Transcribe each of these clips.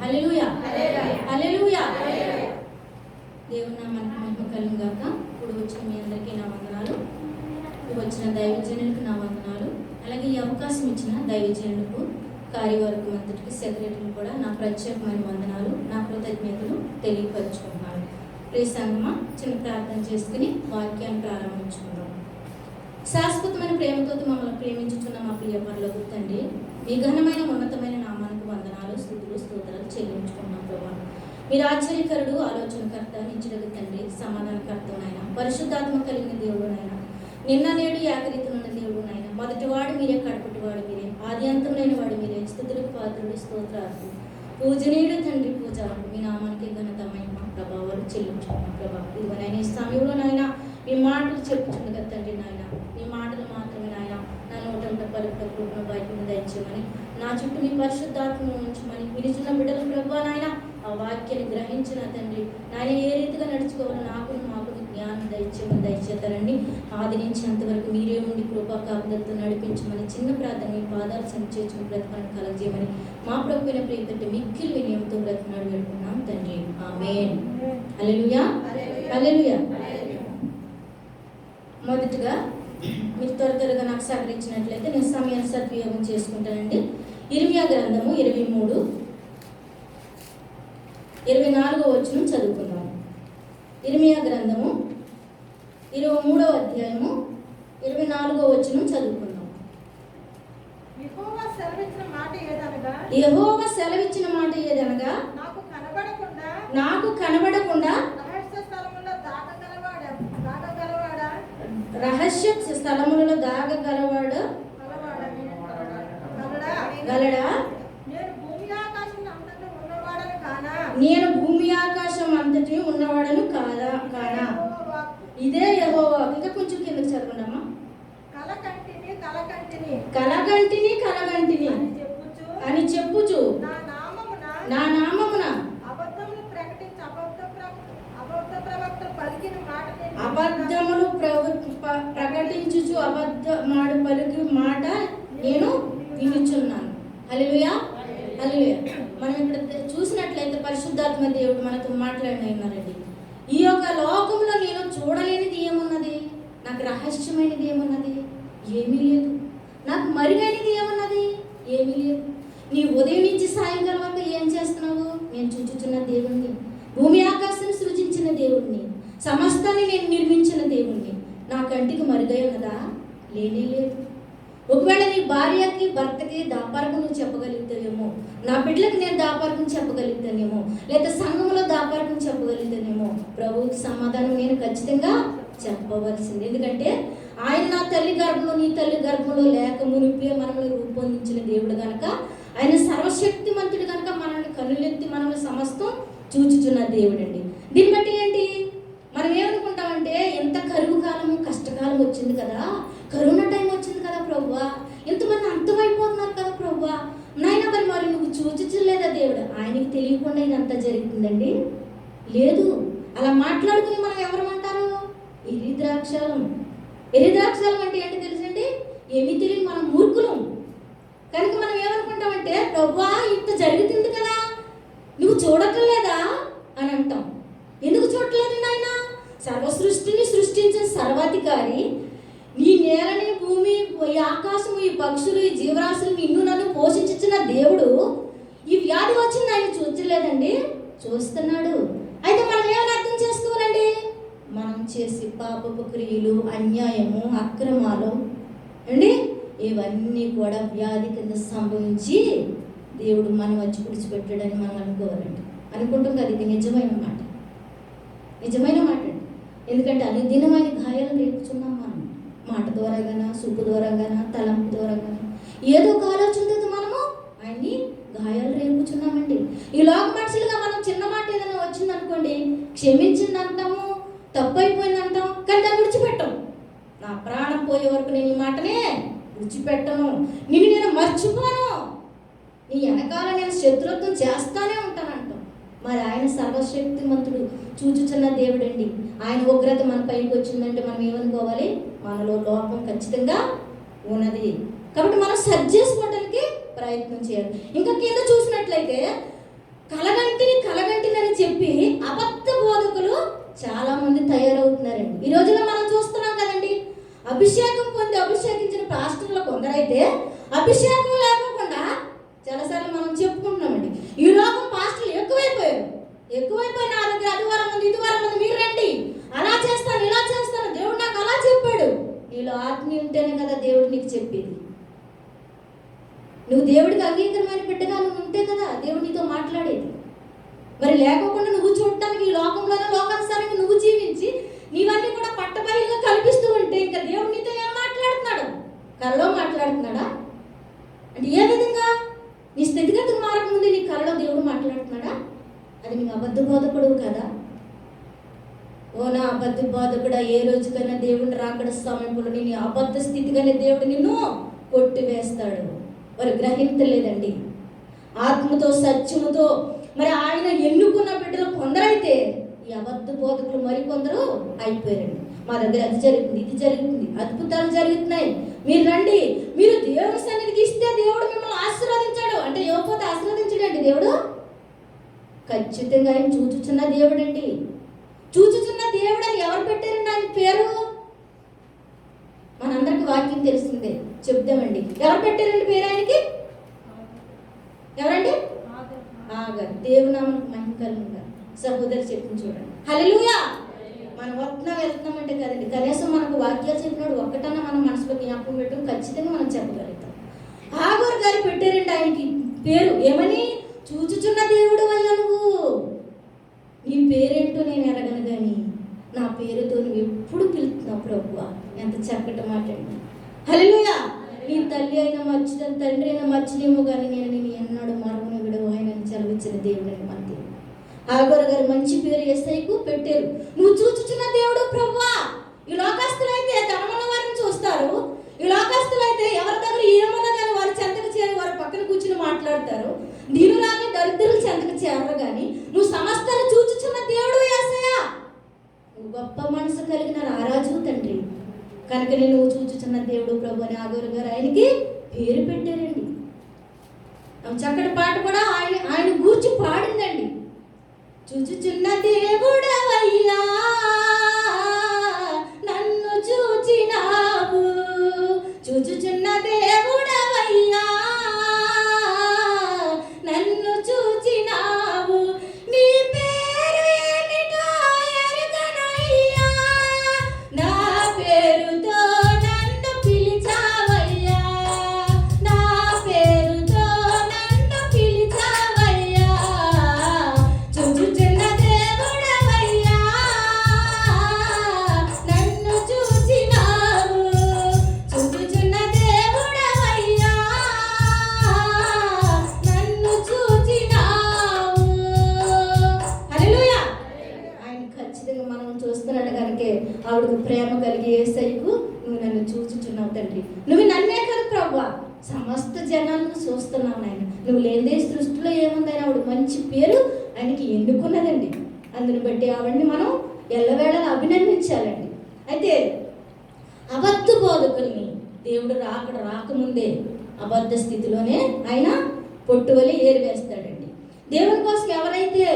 హల్లెలూయా హల్లెలూయా. దేవుని నామానికి మహిమ కలుగును గాక. ఇప్పుడు వచ్చిన మీ అందరికీ నా వందనాలు. వచ్చిన దైవజనులకు నా వందనాలు. అలాగే ఈ అవకాశం ఇచ్చిన దైవజనులకు, కార్యవర్గం అంతటికి, సెక్రటరీలు కూడా నా ప్రత్యేకమైన వందనాలు, నా కృతజ్ఞతలు తెలియపరుచుకుంటున్నాను. ప్రియ సంగమా, చిన్న ప్రార్థన చేసుకుని వాక్యాన్ని ప్రారంభించుకుందాం. శాశ్వతమైన ప్రేమతో మమ్మల్ని ప్రేమించుతున్న మా ప్రియ పరలోక తండ్రి, మీ ఘనమైన ఉన్నతమైన నామానికి వందనాలు, స్తుతులు, స్తోత్రాలు చెల్లించుకున్నాం ప్రభా. మీరు ఆశ్చర్యకరుడు, ఆలోచనకర్త, నిత్యుడగు తండ్రి, సమాధానకర్తనైనా, పరిశుద్ధాత్మ కలిగిన దేవుడునైనా, నిన్న నేడు ఏకరీతినున్న దేవుడునైనా, మొదటివాడు మీరే, కడపటివాడు మీరే, ఆది అంతమైన వాడు మీరే, స్తుతులకు పాత్రుడు, స్తోత్రాలు, పూజనీయుడు తండ్రి, పూజారు మీ నామానికి ఘనత, మహిమ, ప్రభావాలు చెల్లించుకున్నాం ప్రభా. ఇదిగోనైనా ఈ సమయంలో నాయన మీ మాటలు చెప్పుచుండగా తండ్రి నాయన, మీ మాటలు మాత్రమే నాయన నా నోటంట పలుకుట కృపను బయటను దయచేయమని, నా చుట్టూ మీ పరిశుద్ధాత్మను ఉంచమని, వినిచిన బిడ్డలు ప్రభా నాయన ఆ వాక్యాన్ని గ్రహించిన తండ్రి నాయన ఏ రీతిగా నడుచుకోవాలో మాకు జ్ఞానం దయచేతారండి. ఆది నుంచి అంతవరకు మీరే ఉండి కృపా కాపుదలతో నడిపించమని చిన్న ప్రార్థన మీ పాదాలు సంచేర్చుకుని బ్రతకలను కలగజేయమని మా ప్రభువైన ప్రియతోటి మిక్కిలి వినయంతో బ్రతకనాడు పెడుతున్నాం తండ్రి. ఆమేన్. హల్లెలూయా హల్లెలూయా. మొదటగా మీరు త్వరగా నాకు సహకరించినట్లయితే నేను సమయాన్ని సద్వినియోగం చేసుకుంటానండి. ఇర్మియా గ్రంథము 23-24 వచనం చదువుకుందాం. ఇర్మియా గ్రంథము 23వ అధ్యాయము 24వ వచనం చదువుకుందాం. యెహోవా సెలవిచ్చిన మాట ఏదనగా నాకు కనబడకుండా రహస్య స్థలములలో దాగగలవాడా గలడా? నేను భూమి ఆకాశం అంతటి ఉన్నవాడను కానా? ఇదే యెహోవా. ఇంకా కొంచెం కిందకి చదవండమ్మా. కలగంటిని అని చెప్పుచు నా నామమున అబద్ధములు ప్రకటించుచు అబద్ధమాడు పలుకు మాట నేను వినుచున్నాను. హల్లెలూయా హల్లెలూయా. మనం ఇక్కడ చూసినట్లయితే పరిశుద్ధాత్మ దేవుడు మనతో మాట్లాడినారండి. ఈ యొక్క లోకంలో నేను చూడలేనిది ఏమున్నది? నాకు రహస్యమైనది ఏమున్నది? ఏమీ లేదు. నాకు మరుగైనది ఏమున్నది? ఏమీ లేదు. నీ ఉదయం నుంచి సాయంకాలం వరకు ఏం చేస్తున్నావు? నేను చూచుచున్న దేవుణ్ణి, భూమి ఆకాశాన్ని సృజించిన దేవుణ్ణి, సమస్తాన్ని నేను నిర్మించిన దేవుణ్ణి. నా కంటికి మరుగై ఉన్నదా? లేనే లేదు. ఒకవేళ నీ భార్యకి, భర్తకి దాపార్కం నువ్వు చెప్పగలుగుతావేమో, నా బిడ్డలకు నేను దాపార్కం చెప్పగలుగుతానేమో, లేదా సంఘంలో దాపార్కం చెప్పగలుగుతానేమో, ప్రభువుకి సమాధానం నేను ఖచ్చితంగా చెప్పవలసింది. ఎందుకంటే ఆయన నా తల్లి గర్భంలో, నీ తల్లి గర్భంలో లేక మునిపే మనల్ని రూపొందించిన దేవుడు కనుక, ఆయన సర్వశక్తిమంతుడు కనుక మనల్ని కనులెత్తి మనల్ని సమస్తం చూచుచున్న దేవుడు అండి. దీన్ని బట్టి ఏంటి, మనం ఏమనుకుంటామంటే ఎంత కరువు కాలము, కష్టకాలం వచ్చింది కదా, కరోనా టైం వచ్చింది కదా ప్రభువా, ఎంతమంది అంతమైపోతున్నారు కదా ప్రభువా, నాయన మరి నువ్వు చూచుచులేదా దేవుడు? ఆయనకి తెలియకుండా ఇదంతా జరుగుతుందండి? లేదు. అలా మాట్లాడుకుని మనం ఎవరమంటారు? ఎరిద్రాక్షలం. ఎరిద్రాక్షలం అంటే ఏంటి తెలుసండి? ఏమీ తెలియదు, మనం మూర్ఖులం. కనుక మనం ఏమనుకుంటామంటే ప్రభువా ఇంత జరుగుతుంది కదా, నువ్వు చూడట్లేదా అని అంటాం. ఎందుకు చూడట్లేదు నాయన? సర్వ సృష్టిని సృష్టించిన సర్వాధికారి, ఈ నేలని, భూమి, ఈ ఆకాశము, ఈ పక్షులు, ఈ జీవరాశులు నిన్ను నన్ను పోషించిన దేవుడు ఈ వ్యాధి వచ్చింది ఆయన చూచలేదండి? చూస్తున్నాడు. అయితే మనం ఏమైనా అర్థం చేసుకోవాలండి? మనం చేసే పాపపు క్రియలు, అన్యాయము, అక్రమాలు అండి, ఇవన్నీ కూడా వ్యాధి కింద సంభవించి దేవుడు మనం వచ్చి విడిచిపెట్టాడని మనం అనుకోవాలండి. అనుకుంటాం కదా, ఇది నిజమైన మాట, నిజమైన మాట అండి. ఎందుకంటే అనుదినమైన గాయాలు రేపుచున్నాం మనం, మాట ద్వారా గానా, చూపు ద్వారా గానా, తలంపు ద్వారా గానా, ఏదో ఒక ఆలోచనతో మనము ఆయన్ని గాయాలు రేపుచున్నామండి. ఈ లోక మనుషులుగా మనం చిన్న మాట ఏదైనా వచ్చిందనుకోండి, క్షమించింది అంటాము, తప్పు అయిపోయింది అంటాం, కానీ దాన్ని విడిచిపెట్టాం. నా ప్రాణం పోయే వరకు నేను ఈ మాటనే విడిచిపెట్టను, నిన్ను నేను మర్చిపోను, నీ వెనకాల నేను శత్రుత్వం చేస్తానే ఉంటాను అంటాం. మరి ఆయన సర్వశక్తిమంతుడు, చూచుచున్న దేవుడండి. ఆయన ఉగ్రత మన పైకి వచ్చిందంటే మనం ఏమనుకోవాలి? మనలో లోపం ఖచ్చితంగా ఉన్నది. కాబట్టి మనం సరి చేసుకోవడానికి ప్రయత్నం చేయాలి. ఇంకా కింద చూసినట్లయితే కల చాలా మంది తయారవుతున్నారండి. ఈ రోజుల్లో మనం చూస్తున్నాం కదండి, అభిషేకం పొంది అభిషేకించిన పాస్టర్లు కొందరైతే అభిషేకం లేకుండా చాలాసార్లు మనం చెప్పుకుంటున్నామండి, ఈ లోకం పాస్టర్లు ఎక్కువైపోయిన నా దగ్గర ఆదివారం ఉంది, ఇదివారం ఉంది, మీరు రండి, అలా చేస్తాను ఇలా చేస్తాను, దేవుడు నాకు అలా చెప్పాడు. నీలో ఆత్మీయ ఉంటేనే కదా దేవుడు నీకు చెప్పేది. నువ్వు దేవుడికి అంగీకరమైన బిడ్డగా నువ్వు ఉంటే కదా దేవుడు నీతో మాట్లాడేది. మరి లేకపోకుండా నువ్వు చూడటానికి ఈ లోకంలోనే లోకానుసారంగా నువ్వు జీవించి నీవన్నీ కూడా పట్టబయలుగా కల్పిస్తూ ఉంటే ఇంకా దేవుడు నీతో ఏం మాట్లాడుతున్నాడు? కలలో మాట్లాడుతున్నాడా? అంటే ఏ విధంగా? నీ స్థితిగతులు మారకముందే నీ కలలో దేవుడు మాట్లాడుతున్నాడా? అది నీకు అబద్ధ బోధకుడు కదా. ఓ నా అబద్ధ బోధకుడా, ఏ రోజుకైనా దేవుడిని రాకడ సమయంలో నీ అబద్ధ స్థితిగానే దేవుడు నిన్ను కొట్టివేస్తాడు. వారు గ్రహించలేదండి. ఆత్మతో సత్యముతో మరి ఆయన ఎన్నుకున్న బిడ్డలు కొందరైతే ఈ అబద్ధ బోధకులు మరికొందరు అయిపోయారండి. మా దగ్గర అది జరుగుతుంది, ఇది జరుగుతుంది, అద్భుతాలు జరుగుతున్నాయి, మీరు రండి, మీరు దేవుని సన్నిధికి ఇస్తే దేవుడు మిమ్మల్ని ఆశీర్వదించాడు అంటే ఇవ్వకపోతే ఆశీర్వదించడండి దేవుడు. ఖచ్చితంగా ఆయన చూచుచున్న దేవుడు అండి. చూచుచున్న దేవుడు అని ఎవరు పెట్టారండి ఆయన పేరు? మనందరికి వాక్యం తెలిసిందే, చెప్దామండి. ఎవరు పెట్టారండి పేరు ఆయనకి? ఎవరండి? ఆగర్. దేవునామకు మహిమ కలుగుగా. సహోదరు చెప్పింది చూడండి. హల్లెలూయా. మనం వెళ్తున్నామంటే కదండి, కనీసం మనకు వాక్యాలు చెప్పినాడు ఒక్కటన్నా మనం మనసులో జ్ఞాపకం పెట్టడం ఖచ్చితంగా మనం చెప్పగలుగుతాం. ఆగర్ గారు పెట్టారండి ఆయనకి పేరు. ఏమని? చూచుచున్న దేవుడు అయ్యా నువ్వు. నీ పేరేంటో నేను ఎరగను కానీ నా పేరుతో నువ్వు ఎప్పుడు పిలుస్తున్నావు ప్రభువా. ఎంత చక్కటి మాట అండి. హల్లెలూయా. నీ తల్లి అయినా మర్చిదని, తండ్రి అయినా మర్చినేమో కానీ నేను ఎన్నాడు మరొకను విడవు ఆయన చదివించిన దేవుడు అని మన దేవుడు. ఆగోర గారు మంచి పేరు యేసయ్యకు పెట్టారు. నువ్వు చూచుచున్న దేవుడు ప్రభువా. ఈ లోకస్తులైతే ధనమున్న వారిని చూస్తారు, ఈ లోకస్తులైతే ఎవరి దగ్గర ఏమన్నా కానీ వారి చెంతకు చేరి వారి పక్కన కూర్చుని మాట్లాడతారు. దీనులాగా దరిద్రులు చెంతకు చేరరు కానీ నువ్వు సమస్తాన్ని చూచుచున్న దేవుడు యేసయ్య. నువ్వు గొప్ప మనసు కలిగిన రారాజు తండ్రి కనుక నేను చూచుచున్న దేవుడు ప్రభు అని ఆగోరు గారు ఆయనకి పేరు పెట్టారండి. చక్కటి పాట కూడా ఆయన గూర్చి పాడిందండి. చూచుచున్న దేవుడవయ్యా నన్ను చూచినావు, చూచుచున్న దేవుడవయ్యా నన్ను చూచినావు, నీ పేరు ఏమిటో ఎరుగనయ్యా, నా పేరుతో నన్ను పిలిచావయ్యా, నా పేరుతో నన్ను పిలిచావయ్యా, చూచుచున్న దేవుడవయ్యా నన్ను చూచినావు, చూచుచున్న దేవుడవయ్యా నన్ను చూచినావు. హల్లెలూయా. ఆయన ఖచ్చితంగా మనం చూస్తున్నాడు కనుకే ఆవిడకు ప్రేమ కలిగి యేసయ్యకు నువ్వు నన్ను చూచుచున్నావు తండ్రి, నువ్వు నన్నే కదా ప్రభువా సమస్త జనాలను చూస్తున్నావు నాయన, నువ్వు లేదే సృష్టిలో ఏముందని ఆవిడ మంచి పేరు ఆయనకి ఎన్నుకున్నదండి. అందుని బట్టి ఆవిడని మనం ఎల్లవేళలా అభినందించాలండి. అయితే అబద్ధ బోధకుల్ని దేవుడు రాకముందే అబద్ధ స్థితిలోనే ఆయన పొట్టువలి ఏరివేస్తాడండి. దేవుని కోసం ఎవరైతే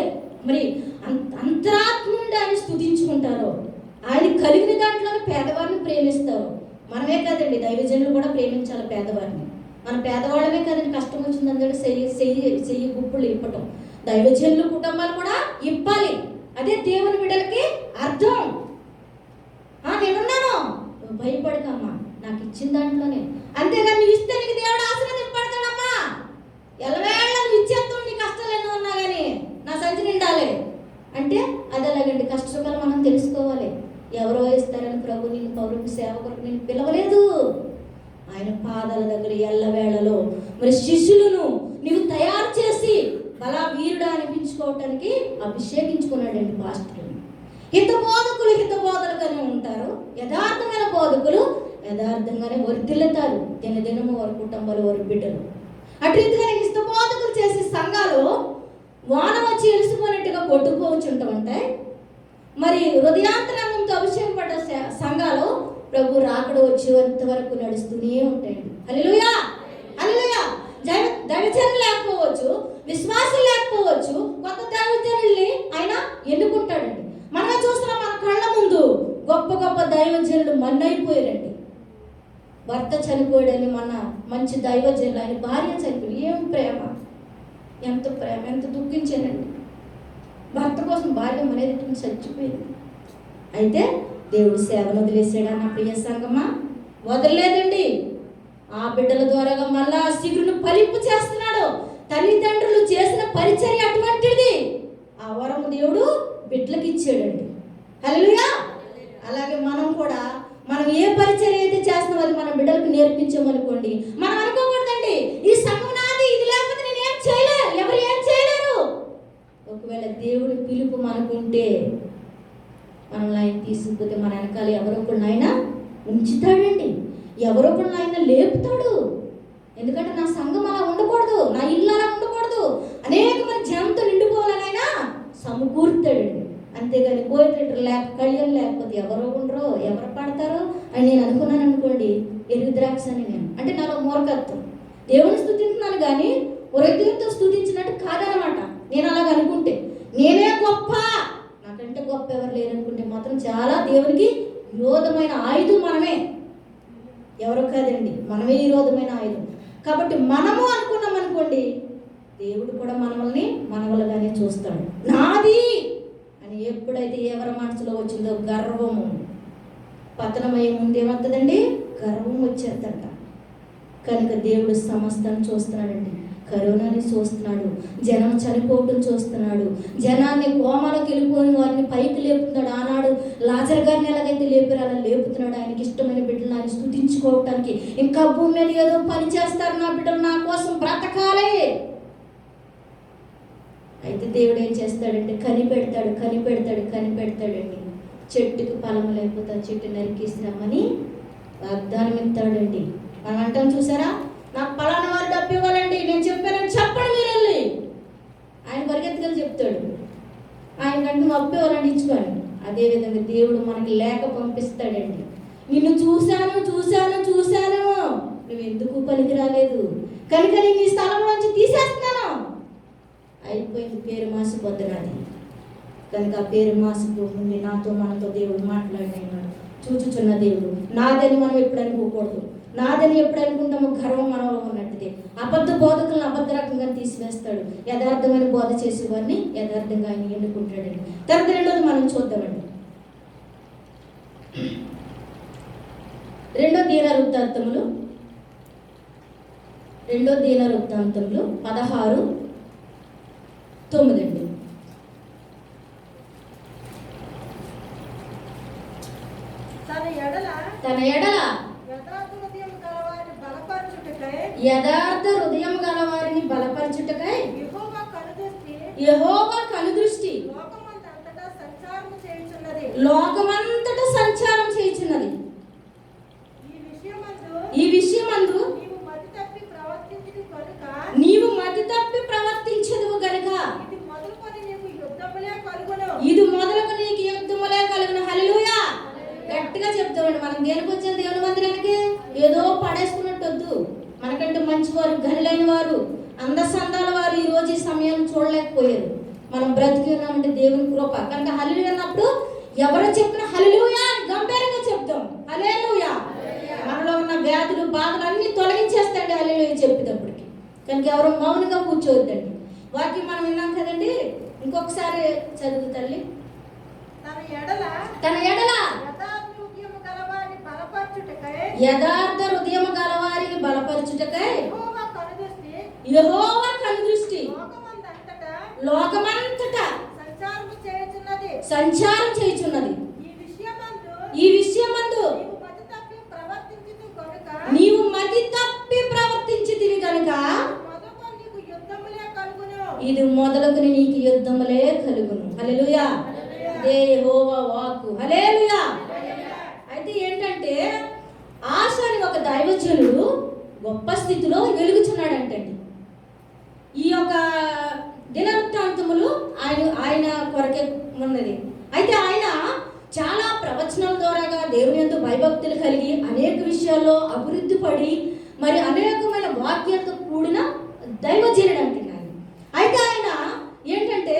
మరి అంతరాత్మ నుండి ఆయన స్తుతించుకుంటారో, ఆయన కలిగిన దాంట్లోనే పేదవారిని ప్రేమిస్తారు. మనమే కదండి దైవజనులు కూడా ప్రేమించాలి పేదవారిని. మన పేదవాళ్ళమే కదండి కష్టం వచ్చిందంటే చెయ్యి గుప్పులు ఇప్పటం. దైవజనులు కుటుంబాలు కూడా ఇప్పాలి. అదే దేవుని బిడ్డలకి అర్థం. నేనున్నాను, నువ్వు భయపడకమ్మా, నాకు ఇచ్చిన దాంట్లోనే. అంతేగాని నువ్వు ఇస్తే నీకు దేవుడు ఆశీర్వదింపడతాడమ్మా. ఎల్లవేళ నువ్వు ఇచ్చేస్తావు, నీ కష్టాలు ఎన్నో ఉన్నా కానీ నా సంచి నిండాలి అంటే అది అలాగండి. కష్టసుఖాలు మనం తెలుసుకోవాలి. ఎవరో ఇస్తారని ప్రభు నేను పౌరుకు సేవ కొరకు నేను పిలవలేదు. ఆయన పాదాల దగ్గర ఎల్లవేళలో మరి శిష్యులను నీవు తయారు చేసి బలా వీరుడా అనిపించుకోవటానికి అభిషేకించుకున్నాడండి పాస్టర్ని. హితబోధకులుగానే ఉంటారు, యథార్థమైన బోధకులు యథార్థంగానే వర్ధిల్లుతారు. దినదినము వారి కుటుంబాలు వారి బిడ్డలు. అటు రీతిగానే హితబోధకులు చేసే సంఘాలు వాన వచ్చి ఎలుసుకున్నట్టుగా కొట్టుకోవచ్చుంటాయి. మరి హృదయాంతరంగంతో అభిషేకపడ్డ సంఘాలు ప్రభు రాకడ వచ్చేంత వరకు నడుస్తూనే ఉంటాయండి. హల్లెలూయా. హల్లెలూయా. దైవజనులు లేకపోవచ్చు, విశ్వాసం లేకపోవచ్చు, కొత్త దైవజనుల్ని ఆయన ఎన్నుకుంటాడండి. మనమే చూస్తున్నాం భర్త చనిపోయాడని మొన్న మంచి దైవజనులు ఆయన భార్య చనిపోయి, ఏం ప్రేమ, ఎంత ప్రేమ, ఎంత దుఃఖించానండి. భర్త కోసం భార్య అనేది చచ్చిపోయింది. అయితే దేవుడు సేవను వదిలేసాడా నా ప్రియ సంగమా? వదలలేదండి. ఆ బిడ్డల ద్వారాగా మళ్ళా సిగురును ఫలింపు చేస్తున్నాడు. తల్లిదండ్రులు చేసిన పరిచర్య అటువంటిది. ఆ వరము దేవుడు బిడ్డలకు ఇచ్చాడండి. హల్లెలూయా. అలాగే మనం కూడా మనం ఏ పరిచర్య అయితే చేస్తున్నామో అది మన బిడ్డలకు నేర్పించామనుకోండి, మనం అనుకోకూడదండి ఈ సంఘం నాది, ఇది లేకపోతే నేను ఏం చేయలేరు, ఎవరు ఏం చేయలేరు. ఒకవేళ దేవుడి పిలుపు మనకుంటే మనల్ని ఆయన తీసుకుపోతే మన వెనకాల ఎవరొకళ్ళు ఆయన ఉంచుతాడండి, ఎవరొకళ్ళు ఆయన లేపుతాడు. ఎందుకంటే నా సంఘం అలా ఉండకూడదు, నా ఇల్లు అలా ఉండకూడదు, అనేక మంది జనంతో నిండిపోవాలని ఆయన సమకూర్తాడండి. అంతేగాని కోరిటేటర్ కళ్యాణం లేకపోతే ఎవరో ఉండరో, ఎవరు పడతారో అని నేను అనుకున్నాను అనుకోండి, ఎరుగు ద్రాక్ష అని నేను అంటే నాలో మూర్ఖత్వం. దేవుని స్తుతింటున్నాను కానీ హృదయంతో స్తుతించినట్టు కాదనమాట. నేను అలాగ అనుకుంటే నేనే గొప్ప, నాకంటే గొప్ప ఎవరు లేరనుకుంటే మాత్రం చాలా దేవునికి విరోధమైన ఆయుధం మనమే, ఎవరో కాదండి, మనమే విరోధమైన ఆయుధం. కాబట్టి మనము అనుకున్నాం అనుకోండి, దేవుడు కూడా మనల్ని మనవలుగానే చూస్తాడు. నాది అని ఎప్పుడైతే ఎవరి మనసులో వచ్చిందో గర్వము పతనమయ్యే ముందు ఏమవుతుందండి? గర్వం వచ్చేద్దంట. కనుక దేవుడు సమస్తాన్ని చూస్తున్నాడండి. కరోనాని చూస్తున్నాడు, జనం చనిపోవటం చూస్తున్నాడు, జనాన్ని కోమాలకు వెళ్ళిపోయిన వారిని పైకి లేపుతున్నాడు. ఆనాడు లాజర్ గారిని ఎలాగైతే లేపారు అలా లేపుతున్నాడు. ఆయనకి ఇష్టమైన బిడ్డలు ఆయన స్తుతించుకోవటానికి. ఇంకా భూమి మీద ఏదో పని చేస్తారు నా బిడ్డలు, నా కోసం బ్రతకాలి. అయితే దేవుడు ఏం చేస్తాడంటే కనిపెడతాడండి. చెట్టుకి ఫలం లేకపోతే చెట్టు నరికేసినామని వాగ్దానం ఇస్తాడండి. మనం అంటాం చూసారా, నాకు పలానా వారు డబ్బు ఇవ్వాలండి, నేను చెప్పానని చెప్పండి మీరు వెళ్ళి. ఆయన పరిగెత్తుకెళ్ళి చెప్తాడు, ఆయనకంటే నువ్వు అప్పు ఇవ్వాలని ఇచ్చుకోండి. అదేవిధంగా దేవుడు మనకి లేఖ పంపిస్తాడండి. నిన్ను చూశాను నువ్వు ఎందుకు పనికి రాలేదు కనుక నేను ఈ స్థలంలోంచి తీసేస్తున్నాను. అయిపోయింది, పేరు మాసిపోతున్నది. కనుక ఆ పేరు మాసిపోతుంది. మనతో దేవుడు మాట్లాడినాడు. చూచుచున్న దేవుడు నాదని మనం ఎప్పుడు అనుకోకూడదు. నాదని ఎప్పుడు అనుకుంటామో గర్వం మనలో ఉన్నట్టుదే. అబద్ధ బోధకులను అబద్ధ రకంగా తీసివేస్తాడు. యథార్థమైన బోధ చేసేవారిని యథార్థంగా ఆయన ఎన్నుకుంటాడండి. తర్వాత రెండోది మనం చూద్దామండి. రెండో దీనవృత్తాంతములు 16:9. తన ఎడల యథార్థ హృదయం గలవారిని బలపరచుటకై యెహోవా కనుదృష్టి లోకమంతటా సంచారం చేయుచున్నది. ఈ విషయమందు నీవు మతి తప్పి ప్రవర్తించదువు గనుక ఇది మొదలుకు నీకు యుద్ధములే కలుగును. హల్లెలూయా. గట్టిగా చెప్తామండి. మనం దేనికి వచ్చిన దేవుని మందిరానికి ఏదో పడేసుకున్నట్టు వద్దు. మనకంటే మంచివారు, గనులైన వారు, అందసందాల వారు ఈ రోజు ఈ సమయం చూడలేకపోయారు. మనం బ్రతికి ఉన్నామంటే దేవుని కృప. కనుక హల్లెలూయా అన్నప్పుడు ఎవరు చెప్పినా హల్లెలూయా అని గంభీరంగా చెప్తాం. హల్లెలూయా. మనలో ఉన్న వ్యాధులు బాధలు అన్ని తొలగించేస్తాడు హల్లెలూయా చెప్పేటప్పటికి. కనుక ఎవరు మౌనంగా కూర్చోవద్దండి. వాక్యం మనం విన్నాం కదండి, ఇంకొకసారి చదువు తల్లి. తన ఎడల యథార్థ హృదయము గలవారిని బలపరచుటకై యెహోవా కనుదృష్టి లోకమంతటా సంచారం చేయుచున్నది. ఈ విషయమందు నీవు మతి తప్పి ప్రవర్తించితివి గనుక ఇది మొదలుకొని నీకు యుద్ధములే కలుగును. హల్లెలూయా. అదే యెహోవా వాక్కు. హల్లెలూయా. అయితే ఏంటంటే ఆశ అని ఒక దైవజనుడు గొప్ప స్థితిలో వెలుగుచున్నాడంటండి. ఈ యొక్క దినవృత్తాంతములు ఆయన కొరకే ఉన్నది. అయితే ఆయన చాలా ప్రవచనాల ద్వారాగా దేవుని యందు భయభక్తులు కలిగి అనేక విషయాల్లో అభివృద్ధి పడి మరి అనేకమైన వాక్యాలతో కూడిన దైవజనుడు అంటున్నాడు. అయితే ఆయన ఏంటంటే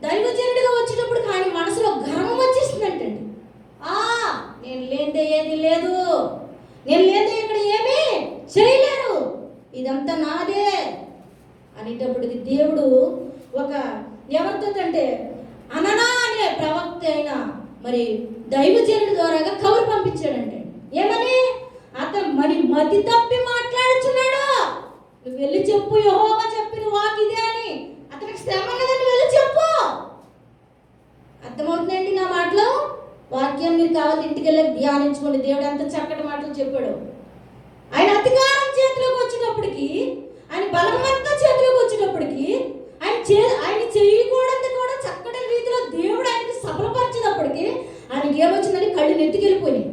దైవజనుడిగా వచ్చేటప్పుడు ఆయన మనసులో గర్వం వచ్చేసిందంటండి. నేను లేదే ఏది లేదు, నేను లేదే ఇక్కడ ఏమీ ఒక ఎవరితో అంటే అననా అనే ప్రవక్త అయిన మరి దైవజనుడి ద్వారాగా కబురు పంపించాడంటే ఏమని, అతను మరి మతి తప్పి మాట్లాడుచున్నాడు, నువ్వు వెళ్ళి చెప్పు యెహోవా చెప్పిన వాక్ ఇదే అని. అతనికి శ్రమ ఉన్నదని వెళ్ళి చెప్పు. అర్థమవుతుందండి నా మాటలు? వాక్యాన్ని మీరు కావాలి ఇంటికి వెళ్ళి ధ్యానించుకోండి. దేవుడు ఎంత చక్కటి మాటలు చెప్పాడు. ఆయన అధికారం చేతిలోకి వచ్చినప్పటికీ, ఆయన బలమంతా చేతిలోకి వచ్చినప్పటికీ, ఆయన చేయకూడదు కూడా చక్కటి రీతిలో దేవుడు ఆయనకి సఫలపరిచినప్పటికీ ఆయనకి ఏమొచ్చిందని కళ్ళు నెత్తికెళ్ళిపోయి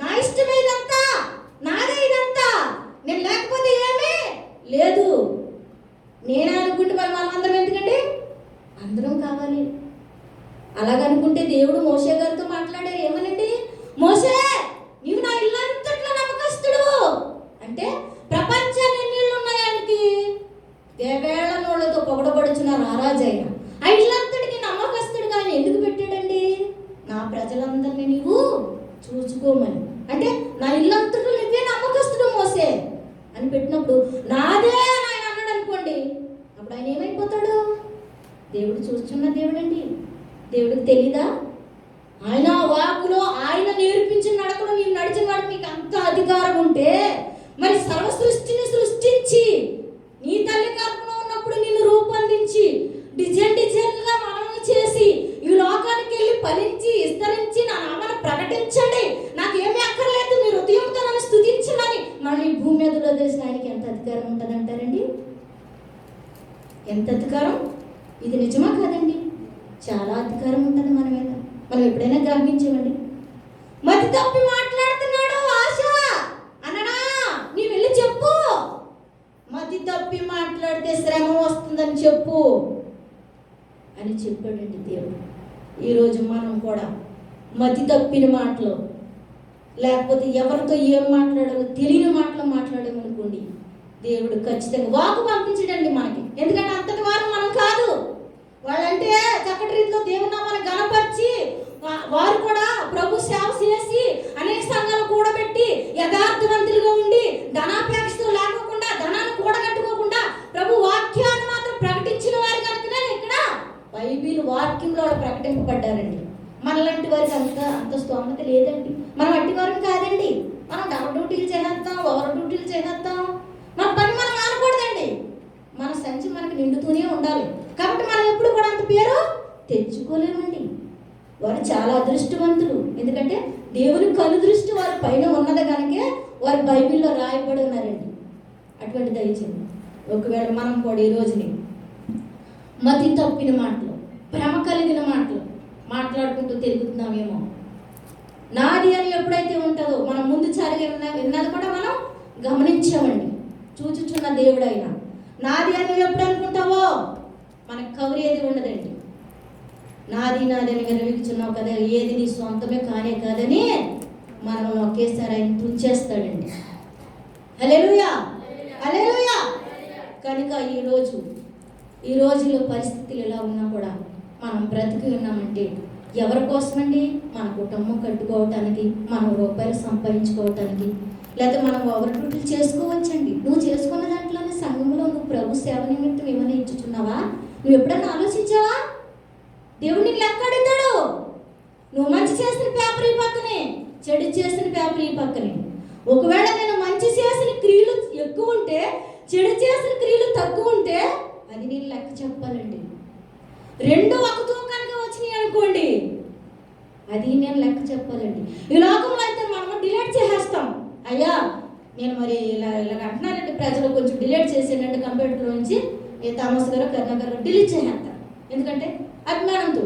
నా ఇష్టమే ఇదంతా, నాదే ఇదంతా, నేను లేకపోతే ఏమీ లేదు. నేనే అనుకుంటే మరి మనమందరం ఎందుకండి? అందరం కావాలి. అలాగనుకుంటే దేవుడు మోషే గారితో మాట్లాడారు. ఏమనండి, మోషే నీవు నా ఇల్లంతట్లో నమ్మకస్తుడు అంటే ప్రపంచాన్ని ఎన్నిళ్ళు ఉన్నాయి ఆయనకి, వేవేళ్ల నోళ్లతో పొగడబడుచున్న రారాజైన ఆ ఇల్లంతటికి నమ్మకస్తుడుగా ఆయన ఎందుకు పెట్టాడండి? నా ప్రజలందరినీ నీవు చూసుకోమని. అంటే నా ఇల్లంతట్లో నువ్వే నమ్మకస్తుడు మోసే అని పెట్టినప్పుడు నాదే అని ఆయన అన్నాడు అనుకోండి, అప్పుడు ఆయన ఏమైపోతాడు? దేవుడు చూస్తున్న దేవుడండి. దేవుడికి తెలీదా? ఆయన వాకులో ఆయన నేర్పించిన నడకలో నీవు నడిచిన వాడు మీకు అంత అధికారం ఉంటే మరి సర్వ సృష్టిని సృష్టించి నీ తల్లి గర్భంలో ఉన్నప్పుడు నిన్ను రూపొందించి డిజైన్గా మనల్ని చేసి ఈ లోకానికి వెళ్ళి ఫలించి విస్తరించి నా నామాన్ని ప్రకటించండి, నాకేమీ అక్కర్లేదు, మీరు హృదయంతో నన్ను స్తుతించమని మనం ఈ భూమి మీద వదిలేసిన ఆయనకి ఎంత అధికారం ఉంటుంది అంటారండి? ఎంత అధికారం? ఇది నిజమా కాదండి? చాలా అధికారం ఉంటుంది మన మీద. మనం ఎప్పుడైనా గమనించామండి? మతి తప్పి మాట్లాడుతున్నాడు ఆశ అనడా, నీ వెళ్ళి చెప్పు. మతి తప్పి మాట్లాడితే శ్రమ వస్తుందని చెప్పు అని చెప్పాడండి దేవుడు. ఈరోజు మనం కూడా మతి తప్పిన మాటలు, లేకపోతే ఎవరితో ఏం మాట్లాడాలో తెలియని మాటలు మాట్లాడామనుకోండి, దేవుడు ఖచ్చితంగా వాకు పంపించడండి మనకి. ఎందుకంటే అంతటి వారు మనం కాదు. వాళ్ళంటే చక్కటి రీతిలో దేవుని నామాన్ని గణపరిచి వారు కూడా ప్రభు సేవ చేసి అనేక సంఘాలు కూడబెట్టి యథార్థవంతులుగా ఉండి ధనాపేక్షతో లేకోకుండా ధనాన్ని కూడగట్టుకోకుండా ప్రభు వాక్యాన్ని మాత్రం ప్రకటించిన వారు కనుకనే ఇక్కడ బైబిల్ వాక్యంలో ప్రకటింపబడ్డారండి. మనలాంటి వారికి అంత స్తోమత లేదండి. మనం అట్టి వారం కాదండి. మనం డబల్ డ్యూటీలు చేసేస్తాం, ఓవర్ డ్యూటీలు చేసేస్తాం. మన పని మనం ఆనకూడదండి. మన సంచి మనకి నిండుతూనే ఉండాలి. కాబట్టి మనం ఎప్పుడు కూడా అంత పేరు తెచ్చుకోలేమండి. వారు చాలా అదృష్టవంతులు. ఎందుకంటే దేవుని కనుదృష్టి వారి పైన ఉన్నది కనుకే వారు బైబిల్లో రాయబడి ఉన్నారండి. అటువంటి దయచేయండి. ఒకవేళ మనం కూడా ఈ రోజుని మతి తప్పిన మాటలు, భ్రమ కలిగిన మాటలు మాట్లాడుకుంటూ తిరుగుతున్నామేమో. నాది అని ఎప్పుడైతే ఉంటుందో మనం ముందు విన్నది కూడా మనం గమనించామండి. చూచుచున్న దేవుడైనా నాది అని ఎప్పుడు అనుకుంటావో మనకు కవర్ ఏది ఉండదండి. నాది నాది అని విరవిగుచున్నావు కదా, ఏది నీ సొంతమే కానే కాదని మనం ఒకేసారి ఆయన తుంచేస్తాడండి. హల్లెలూయా, హల్లెలూయా. కనుక ఈ రోజులో పరిస్థితులు ఎలా ఉన్నా కూడా మనం బ్రతికి ఉన్నామంటే ఎవరి కోసమండి? మన కుటుంబం కట్టుకోవటానికి, మనం రూపాయలు సంపాదించుకోవటానికి, లేకపోతే మనం ఓవర్ డ్యూటీలు చేసుకోవచ్చండి. నువ్వు చేసుకున్న దాంట్లోనే సంఘంలో నువ్వు ప్రభు సేవ నిమిత్తం ఏమైనా ఇచ్చుచున్నావా? నువ్వు ఎప్పుడైనా ఆలోచించావా? దేవుడు నీకు లెక్క అడుగుతాడు. నువ్వు మంచి చేసిన పేపర్ ఈ పక్కనే, చెడు చేసిన పేపర్ ఈ పక్కనే. ఒకవేళ నేను మంచి చేసిన క్రియలు ఎక్కువ ఉంటే, చెడు చేసిన క్రియలు తక్కువ ఉంటే అది నేను లెక్క చెప్పాలండి. రెండు ఒక తూకానికి వచ్చినాయి అనుకోండి, అది నేను లెక్క చెప్పాలండి. ఈ లోకంలో అయితే మనం డిలీట్ చేసేస్తాం. అయ్యా నేను మరి ఇలాగ అంటున్నానంటే ప్రజలు కొంచెం డిలీట్ చేసేనంటే కంప్యూటర్లో నుంచి థామస్ గారు కరుణాకర్ గారు డిలీట్ చేసేస్తారు. ఎందుకంటే అభిమానంతో.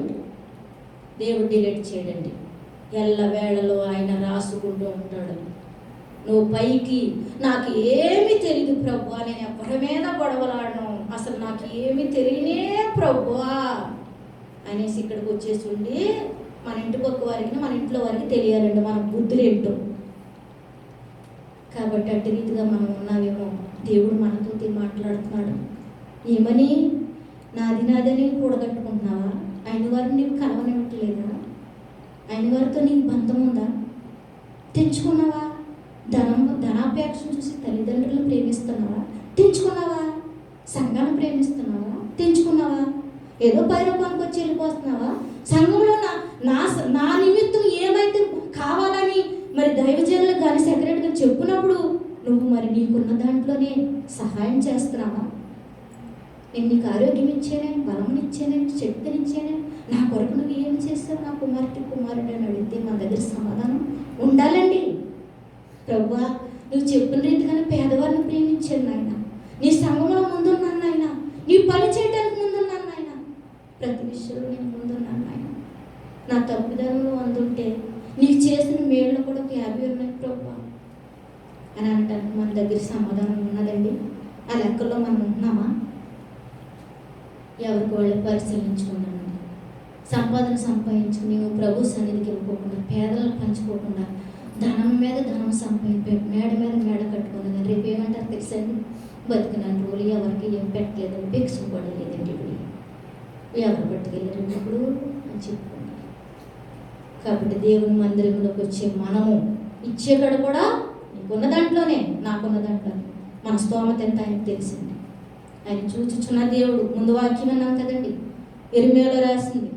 దేవుడు డిలీట్ చేయడండి. ఎల్లవేళలో ఆయన రాసుకుంటూ ఉంటాడు. నువ్వు పైకి నాకు ఏమీ తెలియదు ప్రభు, నేను ఎవరిమైనా గొడవలాడను, అసలు నాకు ఏమీ తెలియనే ప్రభు అనేసి ఇక్కడికి వచ్చేసి ఉండి మన ఇంటి పక్క వారికి, మన ఇంట్లో వారికి తెలియాలండి మన బుద్ధులు ఏంటో. కాబట్టి అట్టి రీతిగా మనం ఉన్నావేమో. దేవుడు మనతో మాట్లాడుతున్నాడు. ఏమని? నాదని కూడగట్టుకుంటున్నావా? ఆయన వారిని నీకు కలవనివ్వట్లేదా? ఆయన వారితో నీకు బంధం ఉందా? తెచ్చుకున్నావా? ధనాపేక్షను చూసి తల్లిదండ్రులను ప్రేమిస్తున్నావా? తెచ్చుకున్నావా? ప్రేమిస్తున్నావా? తెంచుకున్నావా? ఏదో పైరపానికి వచ్చి వెళ్ళిపోతున్నావా? సంఘంలో నా నా నా నిమిత్తం ఏమైతే కావాలని మరి దైవజనులకు కానీ సెక్రటరీగా చెప్పినప్పుడు నువ్వు మరి నీకున్న దాంట్లోనే సహాయం చేస్తున్నావా? నేను నీకు ఆరోగ్యం ఇచ్చానే, బలమునిచ్చానే, శక్తినిచ్చానే, నా కొరకు నువ్వు ఏం చేస్తావు నా కుమారుడు అని అడిగితే మన దగ్గర సమాధానం ఉండాలండి. ప్రభువా, నువ్వు చెప్పిన రీతిగానే పేదవారిని ప్రేమించాను నాయన, నీ సంఘంలో ముందున్నాను నాయన, నీ పని చేయడానికి ముందున్నాను నాయన, ప్రతి విషయంలో నేను ముందున్నాను నాయన. నా తప్పిదానంలో అందుంటే నీకు చేసిన మేళ్ళు కూడా ఒక 50 ఉన్నాయి ప్రభువా అని అనటానికి మన దగ్గర సమాధానం ఉన్నదండి. ఆ లెక్కల్లో మనం ఉంటున్నామా? ఎవరికి వాళ్ళు పరిశీలించుకున్నానండి. సంపాదన సంపాదించుకుని నువ్వు ప్రభు సన్నిధికి ఇవ్వకుండా, పేదలను పంచుకోకుండా, ధనం మీద ధనం సంపాదించి మేడ మీద మేడ కట్టుకున్నది. రేపు ఏమంటారు తెలుసండి? బతికిన రోజులు ఎవరికి ఏం పెట్టలేదండి, భిక్ష కూడా లేదండి, ఇప్పుడు ఎవరు పట్టుకెళ్ళారు ఇప్పుడు అని చెప్పుకున్నారు. కాబట్టి దేవుని మందిరంలోకి వచ్చే మనము ఇచ్చేకాడ కూడా నీకున్న దాంట్లోనే, నాకున్న దాంట్లోనే మన స్తోమత ఎంత ఆయనకు తెలిసింది. ఆయన చూచుచున్న దేవుడు, ముందు వాక్యం అన్నాం కదండి, ఇర్మీయాలో రాసింది,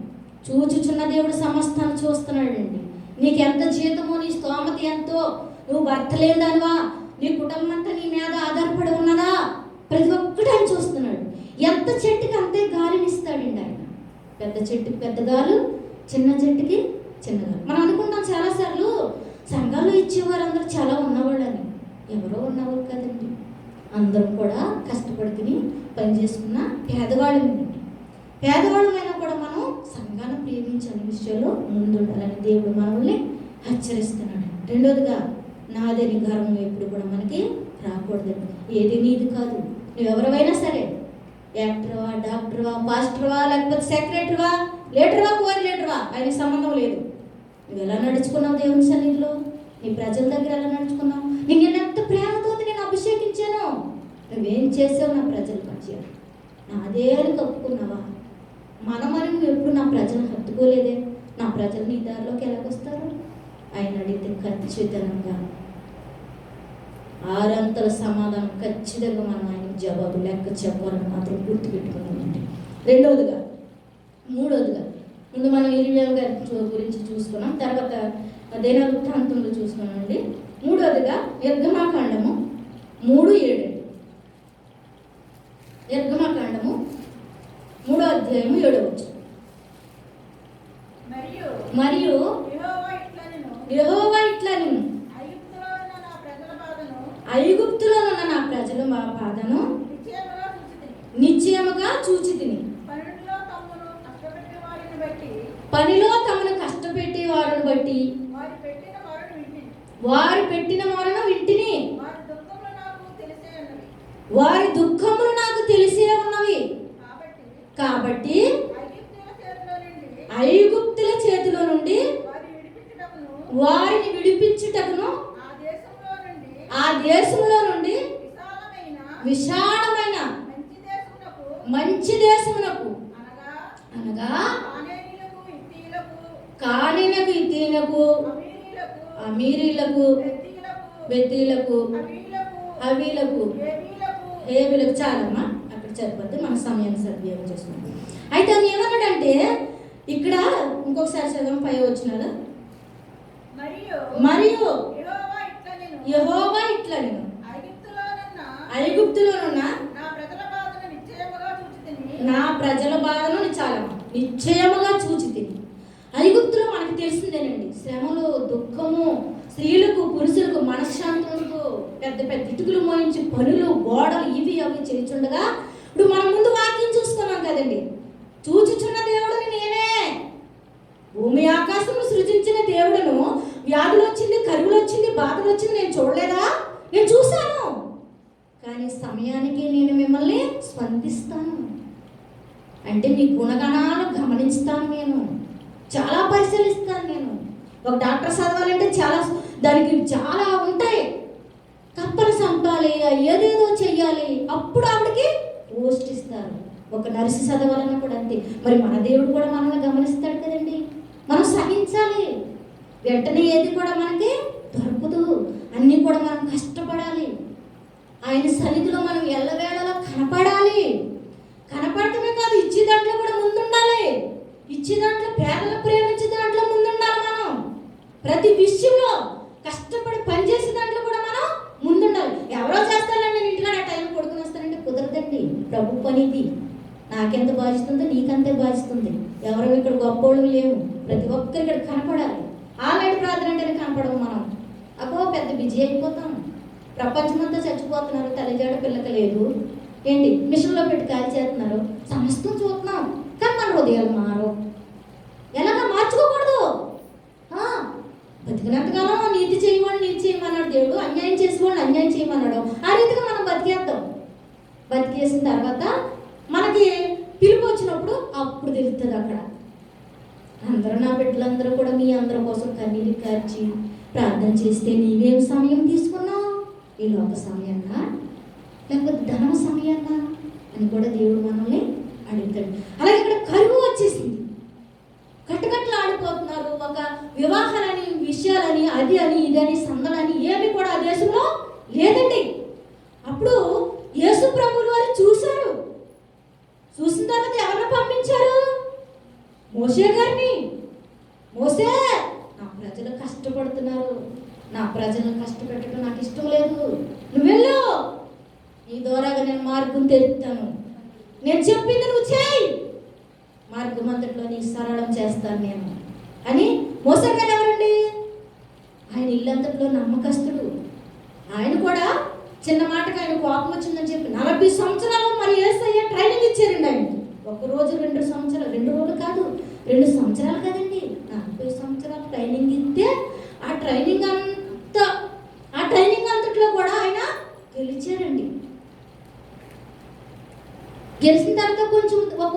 చూచుచున్న దేవుడు సమస్తాన్ని చూస్తున్నాడండి. నీకు ఎంత జీతమో, నీ స్తోమత ఎంతో, నువ్వు భర్త లేదానివా, నీ కుటుంబం అంతా నీ మీద ఆధారపడి ఉన్నదా, ప్రతి ఒక్కటి ఆయన చూస్తున్నాడు. ఎంత చెట్టుకి అంతే గాలిని ఇస్తాడండి ఆయన. పెద్ద చెట్టుకి పెద్ద గాలు, చిన్న చెట్టుకి చిన్న గాలు. మనం అనుకుంటాం చాలాసార్లు సంఘాల్లో ఇచ్చేవారు అందరూ చాలా ఉన్నవాళ్ళని. ఎవరో ఉన్నవాళ్ళు కదండి, అందరం కూడా కష్టపడుకుని పని చేసుకున్న పేదవాళ్ళని. పేదవాళ్ళమైనా కూడా మనం సంఘాన్ని ప్రేమించని విషయంలో ముందుండాలని దేవుడు మనల్ని హెచ్చరిస్తున్నాడు. రెండోదిగా, నాదని గర్వం ఎప్పుడు కూడా మనకి రాకూడదండి. ఏది నీది కాదు. నువ్వెవరైనా సరే, యాక్టర్వా, డాక్టర్వా, పాస్టర్వా, లేకపోతే సెక్రటరీవా, లీడర్వా, కోఆర్డినేటర్వా, ఆయన సంబంధం లేదు. నువ్వు ఎలా నడుచుకున్నావు దేవుని సన్నిధిలో, నీ ప్రజల దగ్గర ఎలా నడుచుకున్నావు, నేను ఎంత ప్రేమతో నేను అభిషేకించాను, నువ్వేం చేసావు నా ప్రజల మధ్య, నాదే అని కప్పుకున్నావా? మనమని నువ్వు ఎప్పుడు నా ప్రజలను హత్తుకోలేదే. నా ప్రజలు నీ దారిలోకి ఎలాగొస్తారు? ఆయన అడిగితే ఖచ్చితంగా 6 అంతల సమాధానం ఖచ్చితంగా మనం ఆయనకు జవాబు లెక్క చెప్పాలని మాత్రం గుర్తుపెట్టుకున్నామండి. రెండవదిగా, మూడవదిగా, ముందు మనం ఇర్మియా గారి గురించి చూసుకున్నాం, తర్వాత దినవృత్తాంతంలో చూసుకున్నామండి. మూడవదిగా నిర్గమాకాండము 3:7. నిర్గమాకాండము 3వ అధ్యాయము 7వ వచనం. మరియు యెహోవా ఇట్లా నేను ఐగుప్తులో ఉన్న నా ప్రజల బాధను నిశ్చయముగా చూచితిని. పనిలో తమను కష్టపెట్టే వారిని బట్టి వారు పెట్టిన మొరను వింటిని. వారి దుఃఖములు నాకు తెలిసే ఉన్నవి. కాబట్టి ఐగుప్తుల చేతిలో నుండి వారిని విడిపించుటకును, ఆ దేశంలో నుండి విశాలమైన మంచి దేశమునకు, అనగా కానీలకు, ఇత్తీలకు, అమీరీలకు, బెతీలకు, హవీలకు, హేబీలకు. చాలమ్మా, అక్కడ సరిపోద్ది, మన సమయాన్ని సద్వినియోగం చేసుకుంటాం. అయితే ఆయన ఏమన్నాడంటే, ఇక్కడ ఇంకొకసారి చదవం 5వ వచనాలు. మరియు యెహోవా ఇట్లా నేను ఐగుప్తులోనున్న నా ప్రజల బాధను నిశ్చయముగా చూచితిని. ఐగుప్తులో మనకు తెలిసిందేనండి, శ్రమలు, దుఃఖము, స్త్రీలకు, పురుషులకు, మనశ్శాంతులకు పెద్ద పెద్ద ఇటుకలు మోయించి పనులు, గోడలు, ఇవి అవి చేయించుండగా, ఇప్పుడు మనం ముందు వాక్యం చూసుకున్నాం కదండి, చూచుచున్న దేవుడిని నేనే, భూమి ఆకాశము సృజించిన దేవుడును, వ్యాధులు వచ్చింది, కరువులు వచ్చింది, బాధలు వచ్చింది, నేను చూడలేదా? నేను చూశాను, కానీ సమయానికి నేను మిమ్మల్ని స్పందిస్తాను. అంటే మీ గుణగణాలు గమనిస్తాను, నేను చాలా పరిశీలిస్తాను. నేను ఒక డాక్టర్ చదవాలంటే దానికి చాలా ఉంటాయి, కప్పలు చంపాలి, ఏదేదో చెయ్యాలి, అప్పుడు ఆవిడకి పోస్ట్ ఇస్తారు. ఒక నర్సు చదవాలన్నా కూడా అంతే. మరి మన దేవుడు కూడా మనల్ని గమనిస్తాడు కదండి, మనం సహించాలి. వెంటనే ఏది కూడా మనకి దొరకదు, అన్నీ కూడా మనం కష్టపడాలి. ఆయన సన్నిధిలో మనం ఎల్లవేళలా కనపడాలి. ప్రతి విషయంలో కష్టపడి పనిచేసే దాంట్లో కూడా మనం ముందుండాలి. ఎవరో చేస్తానండి నేను ఇంటికాడ ఆ టైం పడుకుని వస్తానంటే కుదరదండి. ప్రభు పనిది. నాకెంత బాధిస్తుందో నీకంతే బాధిస్తుంది. ఎవరో ఇక్కడ గొప్పోళ్ళు లేవు. ప్రతి ఒక్కరు ఇక్కడ కనపడాలి. ఆల్రెడీ ప్రార్థన అంటేనే కనపడము మనం. అబ్బో పెద్ద బిజీ అయిపోతాం. ప్రపంచమంతా చచ్చిపోతున్నారు. తల్లిజాడ పిల్లక లేదు ఏంటి, మిషన్లో పెట్టి కాల్ చేస్తున్నారు. సమస్తం చూస్తున్నాం కానీ మన హృదయాలు మారు. ఎలాగా మార్చుకోకూడదు. బతికినంతకాలం నీతి చేయమని నీతి చేయమన్నాడు దేవుడు, అన్యాయం చేసేవాడిని అన్యాయం చేయమన్నాడు. ఆ రీతిగా మనం బతికేద్దాం. బతికేసిన తర్వాత మనకి పిలుపు వచ్చినప్పుడు అప్పుడు తెలుస్తుంది. అక్కడ అందరూ నా బిడ్డలందరూ కూడా మీ అందరి కోసం కన్నీరు కార్చి ప్రార్థన చేస్తే నీవేం సమయం తీసుకున్నావు? ఈ లోక సమయాన్నా లేకపోతే ధనం సమయాన్నా అని కూడా దేవుడు మనల్ని అడుగుతాడు. అలాగే ఇక్కడ కరువు వచ్చేసింది. కట్టుకట్లు ఆడిపోతున్నారు. ఒక వివాహాలని విషయాలని అది అని ఇదని సందలని ఏమి కూడా ఆ దేశంలో లేదండి. అప్పుడు యేసు ప్రభువుల వారు చూశారు. చూసిన తర్వాత ఎవరిని పంపించారు? మోషే గారిని. మోసే, నా ప్రజలు కష్టపడుతున్నారు, నా ప్రజలను కష్టపెట్టడం నాకు ఇష్టం లేదు, నువ్వు వెళ్ళు, నీ ద్వారాగా నేను మార్గం తెరుస్తాను, నేను చెప్పింది నువ్వు చేయి, మార్గం అంతట్లో నీ సరళం చేస్తాను నేను అని. మోసే గారు ఎవరండి? ఆయన ఇల్లంతట్లో నమ్మకస్తుడు. ఆయన కూడా చిన్న మాటకు ఆయన కోపం వచ్చిందని చెప్పి 40 సంవత్సరాలు మరి యేసయ్య ట్రైనింగ్ ఇచ్చారండి ఆయనకి. ఒక రోజు 2 సంవత్సరాలు, 2 రోజులు కాదు 2 సంవత్సరాలు కదండి, 40 సంవత్సరాలు ట్రైనింగ్ ఇస్తే ఆ ట్రైనింగ్ అంతట్లో కూడా ఆయన గెలిచారండి. గెలిచిన తర్వాత కొంచెం ఒక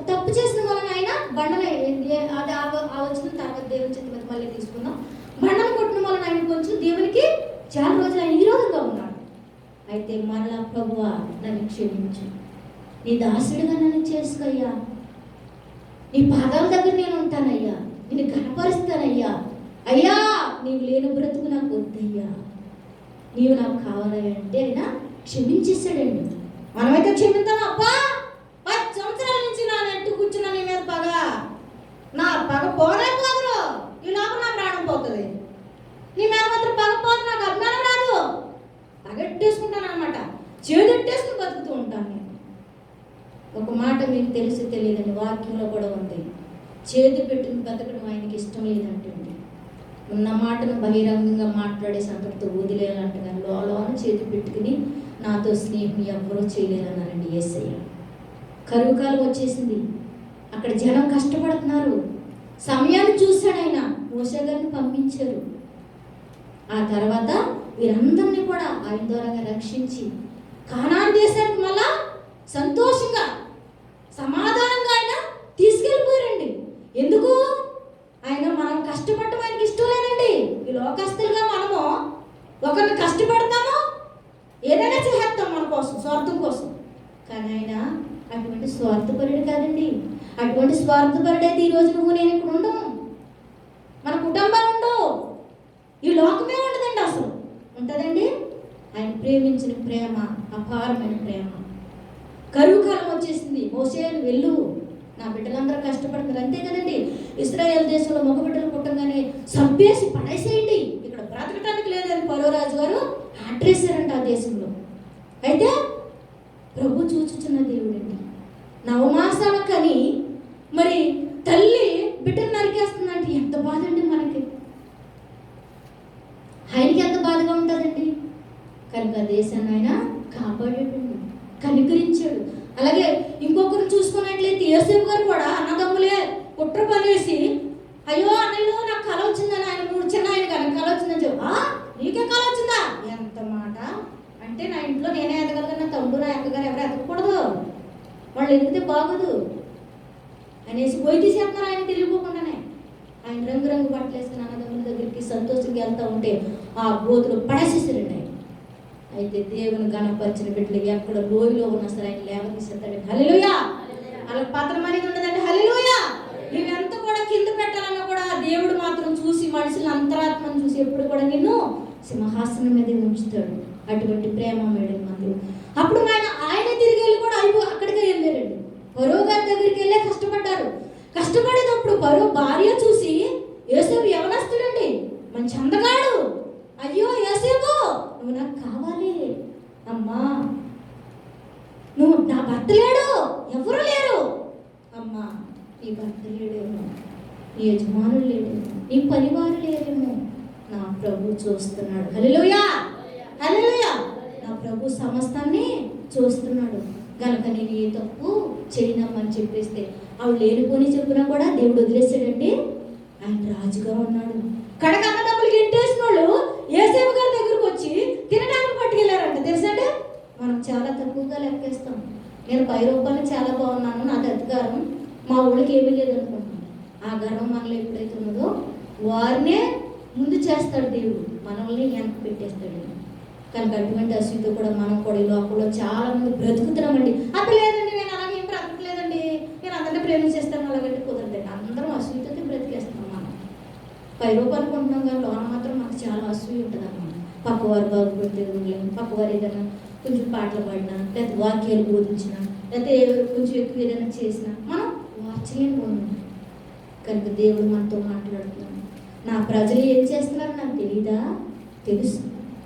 తప్పు చేసిన వలన ఆయన బండను వచ్చిన తర్వాత దేవుని చిత్తం మళ్ళీ తీసుకుందాం. బండను కొట్టిన వలన ఆయన కొంచెం దేవునికి చాలా రోజులు ఆయన విరోధంగా ఉన్నాడు. అయితే మరలా ప్రభువా నన్ను క్షమించు, నీ దాసుడిగా నన్ను చేసుకోయ్యా, నీ పాదాల దగ్గర నేను ఉంటానయ్యా, నేను కనపరుస్తానయ్యా, అయ్యా నీవు లేని బ్రతుకు నాకు వద్దయ్యా, నీవు నాకు కావాలంటే ఆయన క్షమించేశాడండి. మనమైతే క్షమిద్దాం. అబ్బా 10 సంవత్సరాల నుంచి నా నెట్టు కూర్చున్నా నీ మీద పగ, నా పగ పోనే పోదురు, ఈ లోపల నా ప్రాణం పోతుంది, నీ మీద మాత్రం పగ పోదు, నాకు అభిమానం రాదు, పగట్టేసుకుంటాను అనమాట, చేదెట్టేసుకుని బతుకుతూ ఉంటాను నేను. ఒక మాట మీకు తెలిసి తెలియదండి, వాక్యంలో కూడా ఉంది, చేదు పెట్టుకుని బతకడం ఆయనకి ఇష్టం లేదంటుంది. ఉన్న మాటను బహిరంగంగా మాట్లాడేసి అందరితో వదిలేయాలంట, కానీ లోన చేతి పెట్టుకుని నాతో స్నేహం ఎవరూ చేయలేరన్నారండి యేసయ్య. కరువు కాలం వచ్చేసింది. అక్కడ జనం కష్టపడుతున్నారు. సమయాన్ని చూశాడు ఆయన. మోషే గారిని పంపించారు. ఆ తర్వాత వీరందరినీ కూడా ఆయన ద్వారా రక్షించి కానాను దేశానికి మళ్ళా సంతోషంగా సమాధానంగా ఆయన తీసుకెళ్ళిపోయారండి. ఎందుకు? ఆయన మనం కష్టపడటం ఆయనకి ఇష్టం లేదండి. ఈ లోకస్తులుగా మనము ఒకరిని కష్టపడతాము, ఏదైనా చేస్తాం మన కోసం, స్వార్థం కోసం. కానీ ఆయన అటువంటి స్వార్థపరుడు కాదండి. అటువంటి స్వార్థపరుడైతే ఈరోజు నువ్వు నేను ఇక్కడ ఉండవు, మన కుటుంబాలు ఉండవు, ఈ లోకమే ఉండదండి. అసలు ఉంటుందండి? ఆయన ప్రేమించిన ప్రేమ అపారమైన ప్రేమ. కరువు కాలం వచ్చేసింది. మోసేను వెళ్ళు, నా బిడ్డలందరూ కష్టపడతారు, అంతే కదండి. ఇశ్రాయేల్ దేశంలో మగ బిడ్డలు పుట్టంగానే చంపేసి పడేసేయండి, ఇక్కడ బ్రతకటానికి లేదని ఫరో రాజు గారు ఆడ్రేశారంట ఆ దేశంలో. అయితే ప్రభు చూచుచున్న దేవుడండి. 9 మాసాల కని మరి తల్లి బిడ్డను నరికేస్తుందంటే ఎంత బాధ అండి మనకి. ఆయనకి ఎంత బాధగా ఉంటుందండి. కనుక దేశాన్ని ఆయన కాపాడేటండి, కనికరించాడు. అలాగే ఇంకొకరు చూసుకున్నట్లయితే యోసేపు గారు కూడా అన్నదమ్ములే కుట్ర పనేసి, అయ్యో అన్నయ్యలో నాకు కళ వచ్చిందని ఆయన 3 చిన్న ఆయన కానీ కళ వచ్చిందని చెప్పి, నీకే కళ వచ్చిందా? ఎంత మాట అంటే, నా ఇంట్లో నేనే ఎదగలిగా, నా తమ్ముడు నా అక్కగారు ఎవరు ఎదగకూడదు, వాళ్ళు ఎదిగితే బాగోదు అనేసి పోయి తీసేస్తున్నారు. ఆయన తెలియకోకుండానే ఆయన రంగు బట్టలు వేసుకుని అన్నదమ్ముల దగ్గరికి సంతోషంగా వెళ్తూ ఉంటే ఆ గోతులు పడేసేసారండి. అయితే దేవుని గణపరిచిన బిడ్డలు ఎక్కడ లోయలో ఉన్నా సరే ఆయన లేవతీసేస్తాడు. హల్లెలూయా. అలా పత్రం అనేది ఉండదండి. హల్లెలూయా. నువ్వెంత కూడా కింద పెట్టాలన్నా కూడా దేవుడు మాత్రం చూసి, మనుషుల అంతరాత్మను చూసి ఎప్పుడు కూడా నిన్ను సింహాసనం మీద ఉంచుతాడు. అటువంటి ప్రేమ మేడం మంది. అప్పుడు ఆయన తిరిగి వెళ్ళి కూడా అక్కడికే వెళ్ళారండి. ఫరో గారి దగ్గరికి వెళ్ళే కష్టపడ్డారు. కష్టపడేటప్పుడు ఫరో భార్య చూసి, యోసేపు యవనస్తుడండి, లేడు, ఎవరు లేరు. అమ్మా, నీ భర్త లేడేమో, నీ యజమానులు లేడేమో, నీ పనివారు లేరేమో, నా ప్రభు చూస్తున్నాడు. హల్లెలూయా, హల్లెలూయా. నా ప్రభు సమస్తాన్ని చూస్తున్నాడు కనుక నేను ఏ తప్పు చేయనమ్మని చెప్పేస్తే ఆవిడ లేనిపోని చెప్పినా కూడా దేవుడు వదిలేసాడండి. ఆయన రాజుగా ఉన్నాడు. కడకన్న డబ్బులు గింటేసిన వాళ్ళు యేసేపు గారి దగ్గరకు వచ్చి తినడానికి పట్టుకెళ్ళారంట. తెలుసండి, మనం చాలా తక్కువగా లెక్కేస్తాం. నేను 10 రూపాయలు చాలా బాగున్నాను, నాది అధికారం, మా ఊళ్ళకి ఏమీ లేదనుకుంటున్నాను. ఆ గర్వం మనలో ఎప్పుడైతే ఉన్నదో వారినే ముందు చేస్తాడు దేవుడు, మనల్ని వెనక్కి పెట్టేస్తాడు. కనుక అటువంటి అసూయతో కూడా మనం కూడా ఈ లోకంలో చాలా మంది బ్రతుకుతున్నామండి. అంత లేదండి, నేను అలాగే ఏం బ్రతకలేదండి, నేను అందరినీ ప్రేమించేస్తాను, అలాగంటే కుదరదండి. అందరం అసూయతో బ్రతికేస్తున్నాం. మనం 10 రూపాయలు కొంటున్నాం కానీ లోన మాత్రం మనకు చాలా అసూయ ఉంటుంది అన్నమాట. పక్కవారు బాగుపడితే ఉండలేము, పక్కవారు ఏదైనా కొంచెం పాటలు పాడినా, లేకపోతే వాక్యాలు బోధించినా, లేకపోతే కొంచెం ఎక్కువ ఏదైనా చేసినా మనం వార్చలేని ఉన్నాం. కనుక దేవుడు మనతో మాట్లాడుతున్నాడు. నా ప్రజలు ఏం చేస్తున్నారో నాకు తెలీదా? తెలుసు,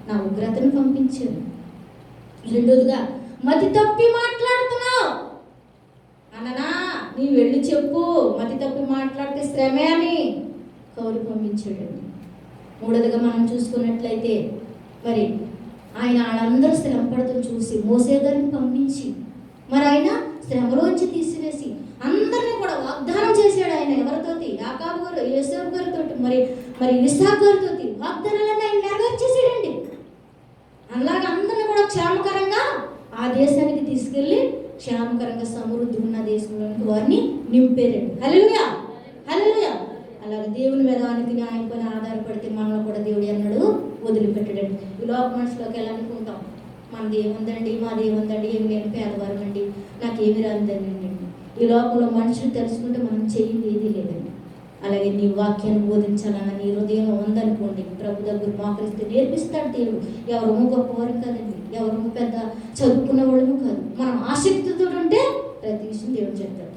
నా ఉగ్రతను పంపించాను. రెండోదిగా మతి తప్పి మాట్లాడుతున్నావు అన్ననా, నీ వెళ్ళి చెప్పు, మతి తప్పి మాట్లాడితే శ్రమే అని కౌలు పంపించాడు. మూడోదిగా మనం చూసుకున్నట్లయితే మరి ఆయన వాళ్ళందరూ శ్రమ పడుతూ చూసి మోసే గారిని పంపించి మరి ఆయన శ్రమలోంచి తీసివేసి అందరినీ కూడా వాగ్దానం చేశాడు. ఆయన ఎవరితోటి? యాకోబు గారు, యోసేపు గారితో, మరి ఇస్సాకు గారితో వాగ్దానాలను ఆయన నెరవేర్చేసాడండి. అలాగే అందరిని కూడా క్షేమకరంగా ఆ దేశానికి తీసుకెళ్ళి క్షేమకరంగా సమృద్ధి ఉన్న దేశంలోనికి వారిని నింపేరండి. హల్లెలూయా, హల్లెలూయా. అలాగే దేవుని మీద ఆయన పైన ఆధారపడితే మనలో కూడా దేవుడు అన్నాడు వదిలిపెట్టడండి. ఈ లోక మనుషులోకి ఎలా అనుకుంటాం, మనది ఏముందండి, మాది ఏముందండి, ఏమి నేను పేదవారం అండి, నాకేమి రాందండి. ఈ లోకంలో మనుషులు తెలుసుకుంటే మనం చెయ్యింది ఏది లేదండి. అలాగే నీ వాక్యాన్ని బోధించాలన్న నీ హృదయం ఉందనుకోండి, ప్రభు దగ్గర మోకరిస్తే నేర్పిస్తాడు దేవుడు. ఎవరము గొప్పవారు కాదండి, ఎవరము పెద్ద చదువుకున్న వాళ్ళము కాదు. మనం ఆసక్తితో ఉంటే ప్రతి విషయం దేవుడు చెప్తాడు.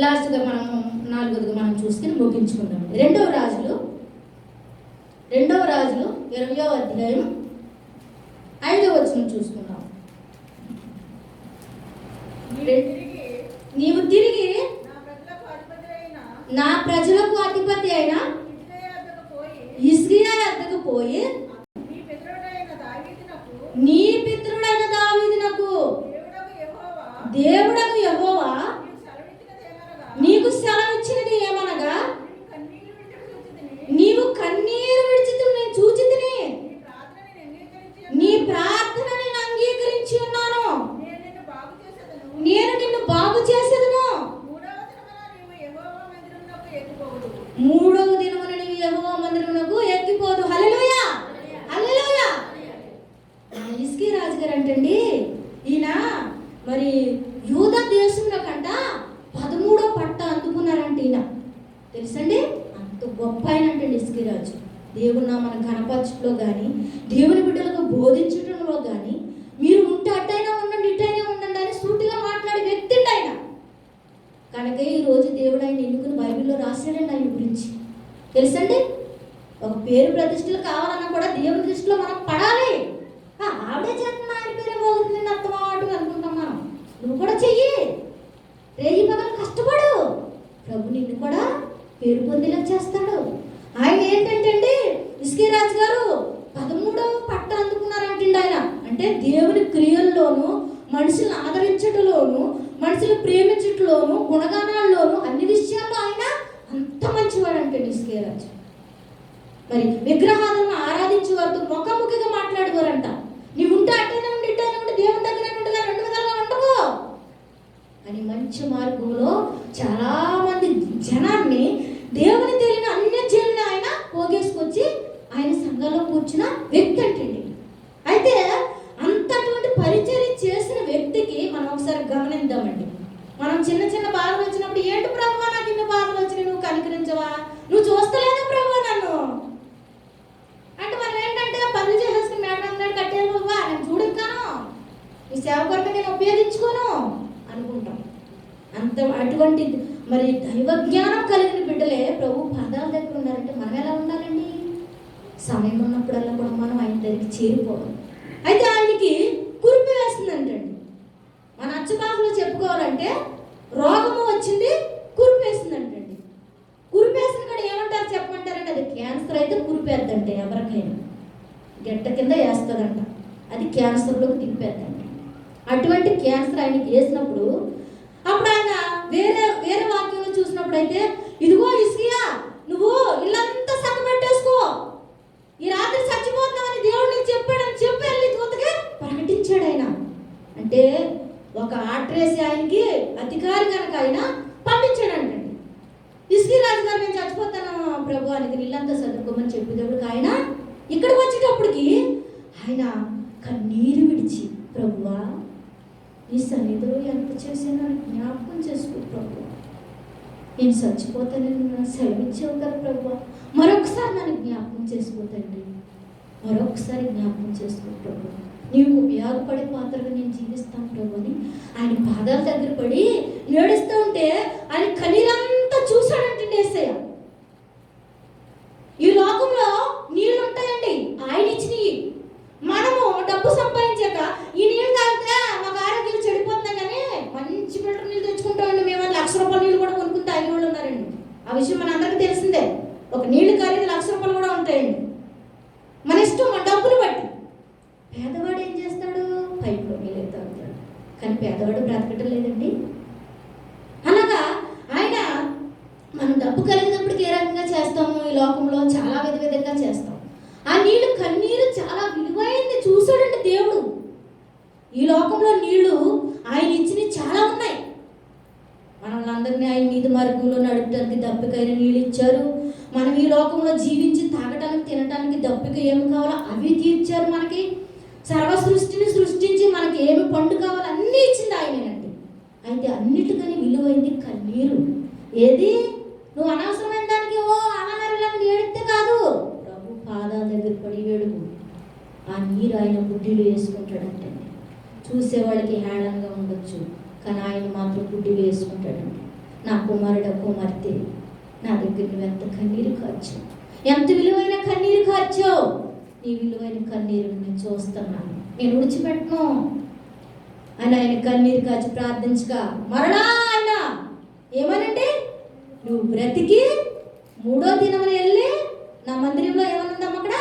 లాస్ట్గా మనం 4వదిగా మనం చూసుకుని ముగించుకుందాం. 2వ రాజులు 20వ అధ్యాయం 5వ వచనం చూసుకుందాం. నీవు తిరిగి నా ప్రజలకు అధిపతి అయిన హిజ్కియా యొద్దకు పోయి నీ పితరుడైన దావీదునకు దేవుడకు యెహోవా నీకు సెలవిచ్చినది ఏమనగా, నీవు కన్నీరు విడిచితిని నేను చూచితిని, నీ ప్రార్థన నేను అంగీకరించి ఉన్నాను, నేను నిన్ను బాగు చేసేదను. 3వ దినమున నీవు యెహోవా మందిరమునకు ఎక్కిపోదు. హల్లెలూయా, హల్లెలూయా. హిజ్కియా రాజు గారు అంటండి, ఈయన మరి యూదా దేశంలో కంట 13వ పట్ట అందుకున్నారంటే ఈయన. తెలుసండి, అంత గొప్ప ఆయన అంటే హిజ్కియా రాజు. దేవుని మన కనపరచడంలో కానీ, దేవుని బిడ్డలకు బోధించడంలో కానీ, మీరు ఉంటే అట్టైనా ఉండండి, ఇట్టైనా ఉండండి అని సూటిగా మాట్లాడే వ్యక్తి ఆయన. కనుక ఈరోజు దేవుడు ఆయన ఎన్నుకుని బైబిల్లో రాశాడండి ఆయన గురించి. తెలుసండి, ఒక పేరు ప్రతిష్టలు కావాలన్నా కూడా దేవుని దృష్టిలో మనం పడాలి. ఆవిడే చేస్తున్నా ఆయన పేరే బాగుంటుంది అర్థమాటు అనుకుంటాం మనం. నువ్వు కూడా చెయ్యి, రేయి పగలు కష్టపడు, ప్రభు నిన్ను కూడా పేరు పొందేలా చేస్తాడు. ఆయన ఏంటంటే హిజ్కియా రాజు గారు 13వ పట్ట అందుకున్నారంటే ఆయన అంటే దేవుని క్రియల్లోనూ, మనుషులను ఆదరించటంలోను, మనుషులు ప్రేమించటంలోను, గుణగానాల్లోను, అన్ని విషయాల్లో ఆయన అంత మంచివాడు అంటే హిజ్కియా రాజు. మరి విగ్రహాలను ఆరాధించే వారితో ముఖాముఖిగా మాట్లాడేవారంట. నీవు ఉంటే అట్టైనా ఉండి, ఇట్టైనా ఉండి, దేవుని దగ్గర ఉండగా 2 విధాలుగా ఉండవు అని మంచి మార్గంలో చాలా మంది జనాన్ని, దేవుని తెలియని అన్య జనులను ఆయన పోగేసుకొచ్చి ఆయన సంఘంలో కూర్చున్న వ్యక్తి అంటండి. అయితే అంతటువంటి పరిచర్య చేసిన వ్యక్తికి మనం ఒకసారి గమనిద్దామండి. మనం చిన్న చిన్న బాధలు వచ్చినప్పుడు, ఏంటి ప్రభువా నాకు ఇన్ని బాధలు వచ్చినాయి, నువ్వు కనికరించవా, నువ్వు చూస్తలేదా ప్రభువా నన్ను అంటే మనం ఏంటంటే పనులు చేసేసుకుని మేడం కట్టేది బాబా నేను చూడకాను, ఈ సేవ కొరకు నేను ఉపయోగించుకోను అనుకుంటాం. అటువంటి మరి దైవజ్ఞానం కలిగిన బిడ్డలే ప్రభు పాదాల దగ్గర ఉన్నారంటే మనం ఎలా ఉండాలండి? సమయం ఉన్నప్పుడల్లా కూడా మనం ఆయన దగ్గరికి చేరిపోవాలి. అయితే ఆయనకి కురిపి వేస్తుందంటండి. చెప్పుకోవాలంటే రోగము వచ్చింది, కురిపేసిందంటండి. కురిపేసిన కూడా ఏమంటారు చెప్పమంటారంటే అది క్యాన్సర్ అయితే కురిపేద్దంటే ఎవరికైనా గెట్ట కింద వేస్తుందంట, అది క్యాన్సర్లోకి దింపేద్దంట. అటువంటి క్యాన్సర్ ఆయనకి వేసినప్పుడు అప్పుడు ఆయన వేరే వేరే వాక్యంలో చూసినప్పుడు అయితే ఇదిగో హిజ్కియా నువ్వు ఇల్లంతా సగపెట్టేసుకో, ఈ రాత్రి చచ్చిపోతున్నామని దేవుడు నీకు చెప్పాడని చెప్పి వెళ్ళి దూతగా ప్రకటించాడు ఆయన. అంటే ఒక ఆర్డరేసి ఆయనకి అధికారి కనుక ఆయన పంపించాడంటండి. హిజ్కియా రాజు గారు నేను చచ్చిపోతాను ప్రభు అనేది ఇల్లంతా చదువుకోమని చెప్పేటప్పుడు ఆయన ఇక్కడికి వచ్చేటప్పటికి ఆయన కన్నీరు విడిచి ప్రభువా నీ సన్నిధిలో ఎంత చేసినా జ్ఞాపకం చేసుకో ప్రభు, నేను చచ్చిపోతానని సెలవిచ్చావు కదా ప్రభు, మరొకసారి నన్ను జ్ఞాపకం చేసుకోతండి, మరొకసారి జ్ఞాపకం చేసుకో ప్రభు, నీకు ఉపయోగపడే పాత్రగా నేను జీవిస్తాను ప్రభు అని ఆయన పాదాల దగ్గర పడి ఏడుస్తూ ఉంటే ఆయన కన్నీరంతా చూశాడంటే యేసయ్య. ఈ లోకంలో నీళ్ళు ఉంటాయండి ఆయన ఇచ్చినవి, మనము డబ్బు సంపాదించాక ఈ నీళ్ళు తాగితే మాకు ఆరోగ్యం చెడిపోతున్నాయి కానీ మంచి ఫిల్టర్ నీళ్ళు తెచ్చుకుంటామండి మేము, ₹1,00,000 నీళ్ళు కూడా కొనుక్కుని తాగే వాళ్ళు ఉన్నారండి. ఆ విషయం మన అందరికీ తెలిసిందే. ఒక నీళ్ళు ఖరీదు ₹1,00,000 కూడా ఉంటాయండి. మన ఇష్టం, మన డబ్బులు బట్టి. పేదవాడు ఏం చేస్తాడు? పైపులో నీళ్ళు తాగుతాడు, కానీ పేదవాడు బ్రతకటం లేదండి. అలాగా ఆయన మనం డబ్బు కలిగినప్పటికీ ఏ రకంగా చేస్తాము ఈ లోకంలో చాలా విధంగా చేస్తాం. ఆ నీళ్లు కన్నీరు చాలా విలువైంది చూసాడండి దేవుడు. ఈ లోకంలో నీళ్లు ఆయన ఇచ్చినవి చాలా ఉన్నాయి. మనల్ని అందరినీ ఆయన నీతి మార్గంలో నడపడానికి దప్పికైన నీళ్ళు ఇచ్చారు. మనం ఈ లోకంలో జీవించి తాగటానికి తినటానికి దప్పిక ఏమి కావాలో అవి తీర్చారు. మనకి సర్వ సృష్టిని సృష్టించి మనకి ఏమి పండు కావాలో అన్నీ ఇచ్చింది ఆయనేనండి. అయితే అన్నిటికని విలువైంది కన్నీరు. ఏది నువ్వు అనవసరమైన దానికి ఓ అనారోగ్యాన్ని ఏడితే కాదు, ప్రభు పాదాల దగ్గర పడి ఏడుపు. ఆ నీరు ఆయన బుడ్డిలో వేసుకుంటాడంటే చూసేవాళ్ళకి హేళనగా ఉండొచ్చు, కానీ ఆయన మాత్రం బుడ్డిలో వేసుకుంటాడండి. నా కుమారుడు కుమార్తె నా దగ్గర నువ్వు ఎంత కన్నీరు కార్చావు, ఎంత విలువైన కన్నీరు కార్చావు, నీ విలువైన కన్నీరు నేను చూస్తున్నాను, నేను విడిచిపెట్టను అని ఆయన కన్నీరు కాచి ప్రార్థించగా మరలా ఆయన ఏమనండి నువ్వు బ్రతికి 3వ దినమున వెళ్ళి నా మందిరంలో ఏమనుందమ్మా అక్కడ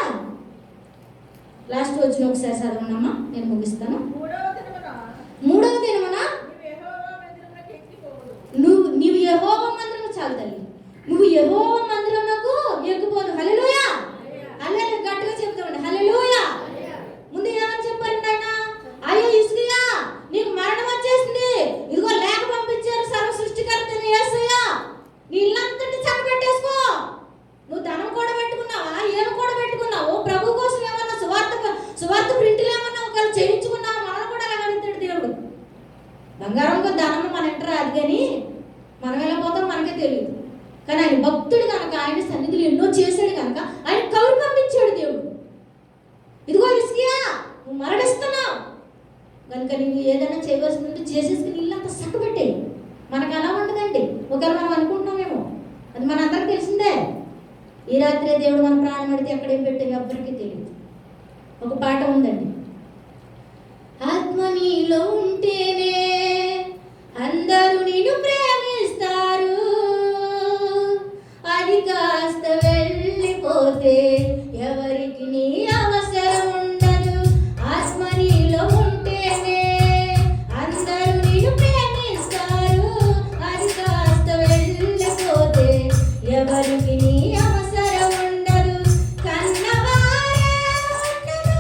లాస్ట్ వచ్చిన ఒకసారి చదవనమ్మా, నేను ముగిస్తాను. 3వ దినమున నీవు యెహోవా మందిరము చాలు తల్లి, నువ్వు యెహోవా మందిరమునకు ఎక్కిపోదు. హల్లెలూయా, హల్లెలూయా గట్టిగా చెప్తామండి హల్లెలూయా. ముందు ఏమని చెప్పారండి ఆయన, అయ్యో హిజ్కియా నీకు మరణం వచ్చేసింది, ఇదిగో లేఖ పంపించారు సర్వ సృష్టికర్త యేసయ్యా, నీ ఇల్లంతటి చక్కబెట్టేసుకో. నువ్వు ధనం కూడా పెట్టుకున్నావా, ఏమి కూడా పెట్టుకున్నావు, ప్రభు కోసం ఏమన్నా సువార్త ప్రింట్లు ఏమన్నా ఒకవేళ చేయించుకున్నావా, మనల్ని కూడా అలా అడుగుతాడు దేవుడు. బంగారంగా ధనము మన ఇంట రాదు కానీ మనం ఎలా పోతాం మనకే తెలియదు. కానీ ఆయన భక్తుడు కనుక ఆయన సన్నిధులు ఎన్నో చేశాడు కనుక ఆయన కౌరు పంపించాడు దేవుడు. ఇదిగో హిజ్కియా నువ్వు మరణిస్తున్నావు కనుక నువ్వు ఏదైనా చేయవలసిందంటే చేసేసుకుని ఇల్లంతా చక్కబెట్టాయి. మనకు అలా ఉండదండి, ఒకవేళ మనం అనుకుంటున్నామేమో, అది మన అందరికి తెలిసిందే. ఈ రాత్రే దేవుడు మన ప్రాణం పడితే ఎక్కడేం పెట్టేది ఎవ్వరికీ తెలియదు. ఒక పాట ఉందండి, ఆత్మ నీలో ఉంటేనే అందరూ నిన్ను ప్రేమిస్తారు, అది కాస్త వెళ్ళిపోతే ఎవరికి నీ అవసరం ఉండదు. ఆత్మ నీలో ఉంటేనే అందరూ నిన్ను ప్రేమిస్తారు, అది కాస్త వెళ్ళిపోతే ఎవరికి నీ అవసరం ఉండదు. కన్నవారే ఉండరు,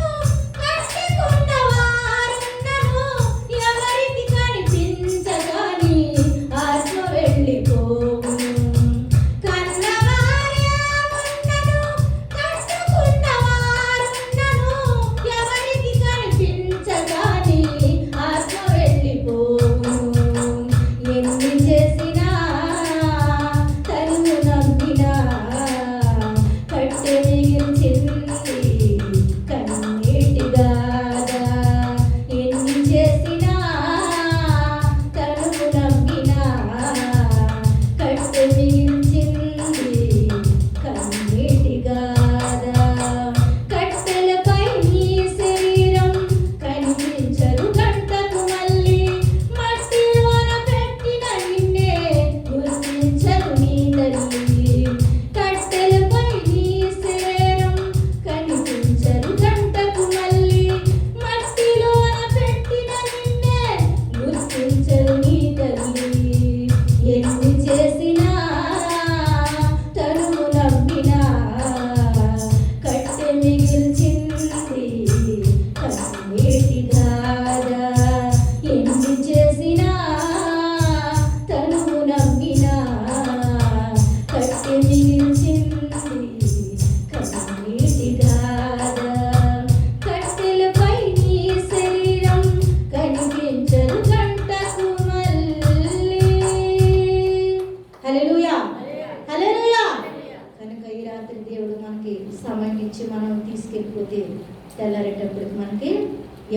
తెల్లారేటప్పటికి మనకి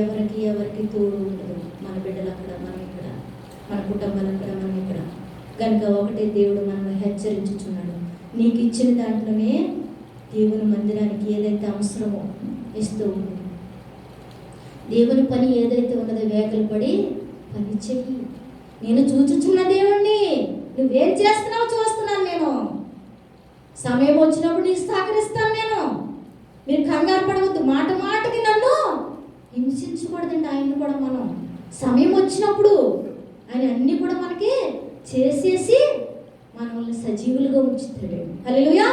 ఎవరికి తోడు ఉండదు. మన బిడ్డలు అక్కడ, మనం ఇక్కడ, మన కుటుంబాలు అక్కడ, మనం ఇక్కడ. కనుక ఒకటే దేవుడు మనల్ని హెచ్చరించుచున్నాడు. నీకు ఇచ్చిన దాంట్లోనే దేవుని మందిరానికి ఏదైతే అవసరమో ఇస్తూ ఉంది. దేవుని పని ఏదైతే ఉన్నదో వేగలు పడి పని చెయ్యి. నేను చూచుచున్న దేవుణ్ణి, నువ్వేం చేస్తున్నావు చూస్తున్నాను. నేను సమయం వచ్చినప్పుడు నీకు సహకరిస్తాను. మీరు కంగారు పడవద్దు. మాట మాటకి నన్ను హింసించకూడదండి. ఆయన్ని కూడా మనం సమయం వచ్చినప్పుడు ఆయన అన్నీ కూడా మనకి చేసేసి మనల్ని సజీవులుగా ఉంచుతాడు. హల్లెలూయా.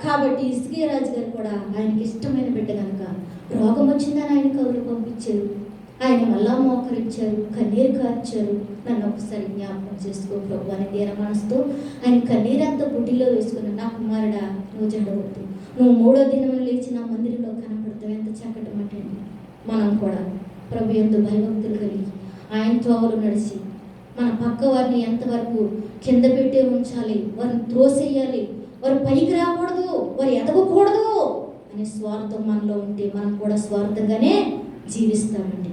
కాబట్టి హిజ్కియా రాజు గారు కూడా ఆయనకి ఇష్టమైన బిడ్డ కనుక రోగం వచ్చిందని ఆయన కబురు పంపించారు. ఆయన మళ్ళా మోకరించారు, కన్నీరు కార్చారు. నన్ను ఒకసారి జ్ఞాపకం చేసుకో ప్రభు అని దీన మనసుతో ఆయన కన్నీరంతా బుడ్డిలో వేసుకున్న, నా కుమారుడా నువ్వు జడవద్దు, నువ్వు 3వ దినం లేచి నా మందిరంలో కనపడతావు. ఎంత చక్కటి మాట అండి. మనం కూడా ప్రభు ఎంతో భయభక్తులు కలిగి ఆయన త్రోవలు నడిచి మన పక్క వారిని ఎంతవరకు కింద పెట్టే ఉంచాలి, వారిని త్రోసేయాలి, వారు పైకి రాకూడదు, వారు ఎదగకూడదు అనే స్వార్థం మనలో ఉంటే మనం కూడా స్వార్థంగానే జీవిస్తామండి.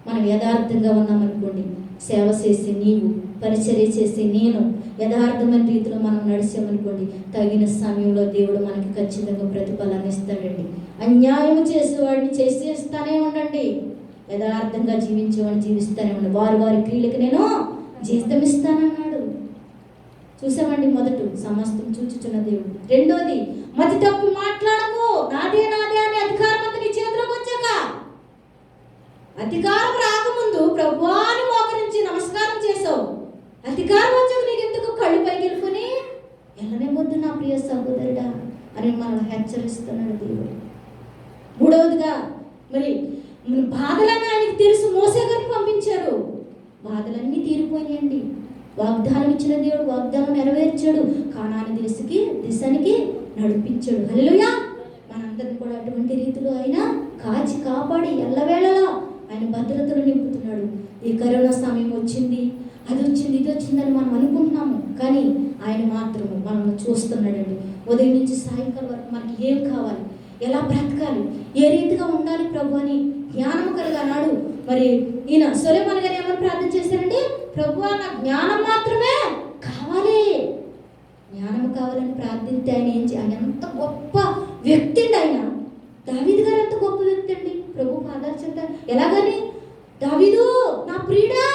మనం యథార్థంగా ఉన్నామనుకోండి, సేవ చేసే నీవు, పరిచర్య చేసే నేను యథార్థమైన రీతిలో మనం నడిచామనుకోండి, తగిన సమయంలో దేవుడు మనకి ఖచ్చితంగా ప్రతిఫలాన్ని ఇస్తాడండి. అన్యాయం చేసేవాడిని చేసేస్తానే ఉండండి, యథార్థంగా జీవించేవాడిని జీవిస్తానే ఉండండి. వారి క్రియలకు నేను జీతం ఇస్తానన్నాడు. చూసామండి. మొదటి సమస్తం చూచుచున్న దేవుడు. రెండోది, మతి తప్పి మాట్లాడకు, నాదే అని అధికారం అంతా నీ చేతిలోకి వచ్చాక, అధికారం రాకముందు ప్రభువాని మోకరించి నమస్కారం చేసావు. అధికారం వచ్చాక నీకు ఎందుకు కళ్ళు పైకి వెళ్ళుకొని ఎల్లనే వద్దు నా ప్రియ సహోదరుడా అని మనల్ని హెచ్చరిస్తున్నాడు దేవుడు. మూడవదిగా, మరి బాధలన్నీ ఆయనకి తెలుసు. మోసే గారిని పంపించారు, బాధలన్నీ తీరిపోయాయండి. వాగ్దానం ఇచ్చిన దేవుడు వాగ్దానం నెరవేర్చాడు. కానాను దేశానికి నడిపించాడు. హల్లెలూయా. మనందరిని కూడా అటువంటి రీతిలో ఆయన కాచి కాపాడి ఎల్లవేళలా ఆయన భద్రతను నింపుతున్నాడు. ఈ కరోనా సమయం వచ్చింది, అది వచ్చింది, ఇది వచ్చిందని మనం అనుకుంటున్నాము, కానీ ఆయన మాత్రము మనల్ని చూస్తున్నాడండి. ఉదయం నుంచి సాయంకాలం వరకు మనకి ఏం కావాలి, ఎలా బ్రతకాలి, ఏ రీతిగా ఉండాలి ప్రభు అని జ్ఞానం కలిగన్నాడు. మరి ఈయన సొలొమోను గారు ఏమని ప్రార్థన చేశారండి? ప్రభువా నా జ్ఞానం మాత్రమే కావాలి, జ్ఞానం కావాలని ప్రార్థిస్తే ఆయన ఎంత గొప్ప వ్యక్తి అండి. ఆయన దావీదు గారు ఎంత గొప్ప వ్యక్తి అండి. ప్రభు పాదాలు చెంత ఎలాగని, దావీదు నా ప్రియుడా,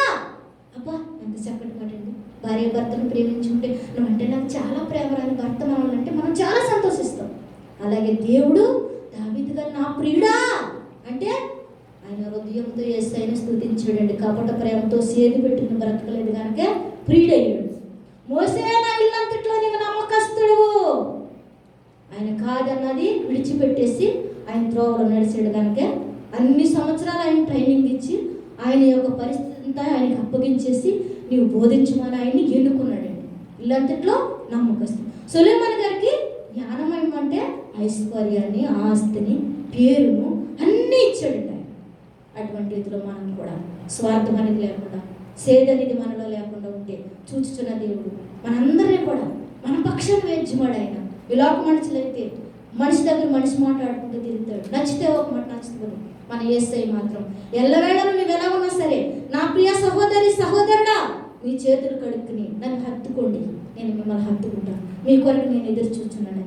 అబ్బా ఎంత చక్కటి మాట అండి. భార్య భర్తను ప్రేమించుకుంటే నువ్వంటే నాకు చాలా ప్రేమ రాని భర్త మనల్ని మనం చాలా సంతోషిస్తాం. అలాగే దేవుడు దావీదు గారు నా ప్రియుడా అంటే ఆయన హృదయంతో యేసయ్యను స్తుతించాడండి. కపట ప్రేమతో సేది పెట్టిన బ్రతకలేదు కనుక ప్రియుడయ్యాడు. మోసే నా ఇల్లంతట్లో నీకు నమ్మకస్తుడు, ఆయన కాదన్నది విడిచిపెట్టేసి ఆయన త్రోవలో నడిచాడు కనుక అన్ని సంవత్సరాలు ఆయన ట్రైనింగ్ ఇచ్చి ఆయన యొక్క పరిస్థితి అంతా ఆయనకి అప్పగించేసి నీవు బోధించమని ఆయన్ని ఎన్నుకున్నాడండి. ఇల్లంతట్లో నమ్మకస్తు. సొలొమోను గారికి జ్ఞానం ఏమంటే ఐశ్వర్యాన్ని, ఆస్తిని, పేరును అన్నీ ఇచ్చాడండి ఆయన. అటువంటి రీతిలో మనం కూడా స్వార్థం అనేది లేకుండా, సేద అనేది మనలో లేకుండా ఉంటే చూచుచున్న దేవుడు మనందరినీ కూడా మన పక్షాన్ని వేర్చుమాడు. ఆయన విలాప మనుషులైతే మనిషి దగ్గర మనిషి మాట్లాడుకుంటూ తిరుగుతాడు. నచ్చితే ఒక మాట, నచ్చుతుంది. మన యేసయ్య మాత్రం ఎల్లవేళలో నువ్వు ఎలా ఉన్నా సరే, నా ప్రియ సహోదరుడా మీ చేతులు కడుక్కుని నన్ను హత్తుకోండి, నేను మిమ్మల్ని హత్తుకుంటాను, మీ కొరకు నేను ఎదురు చూస్తున్నాను.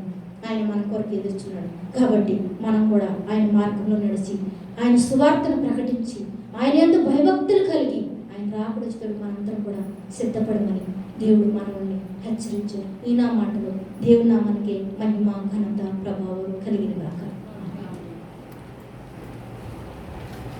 ఆయన మన కొరకు ఎదుర్చున్నాడు. కాబట్టి మనం కూడా ఆయన మార్గంలో నడిచి ఆయన సువార్తను ప్రకటించి ఆయన ఎంతో భయభక్తులు కలిగి ఆయన రాకడ వచ్చేటప్పుడు మనందరం కూడా సిద్ధపడమని దేవుడు మనల్ని హెచ్చరించారు. ఈ నా మాటలో దేవుడు నామానికి మహిమ, ఘనత, ప్రభావం కలిగిన గాక.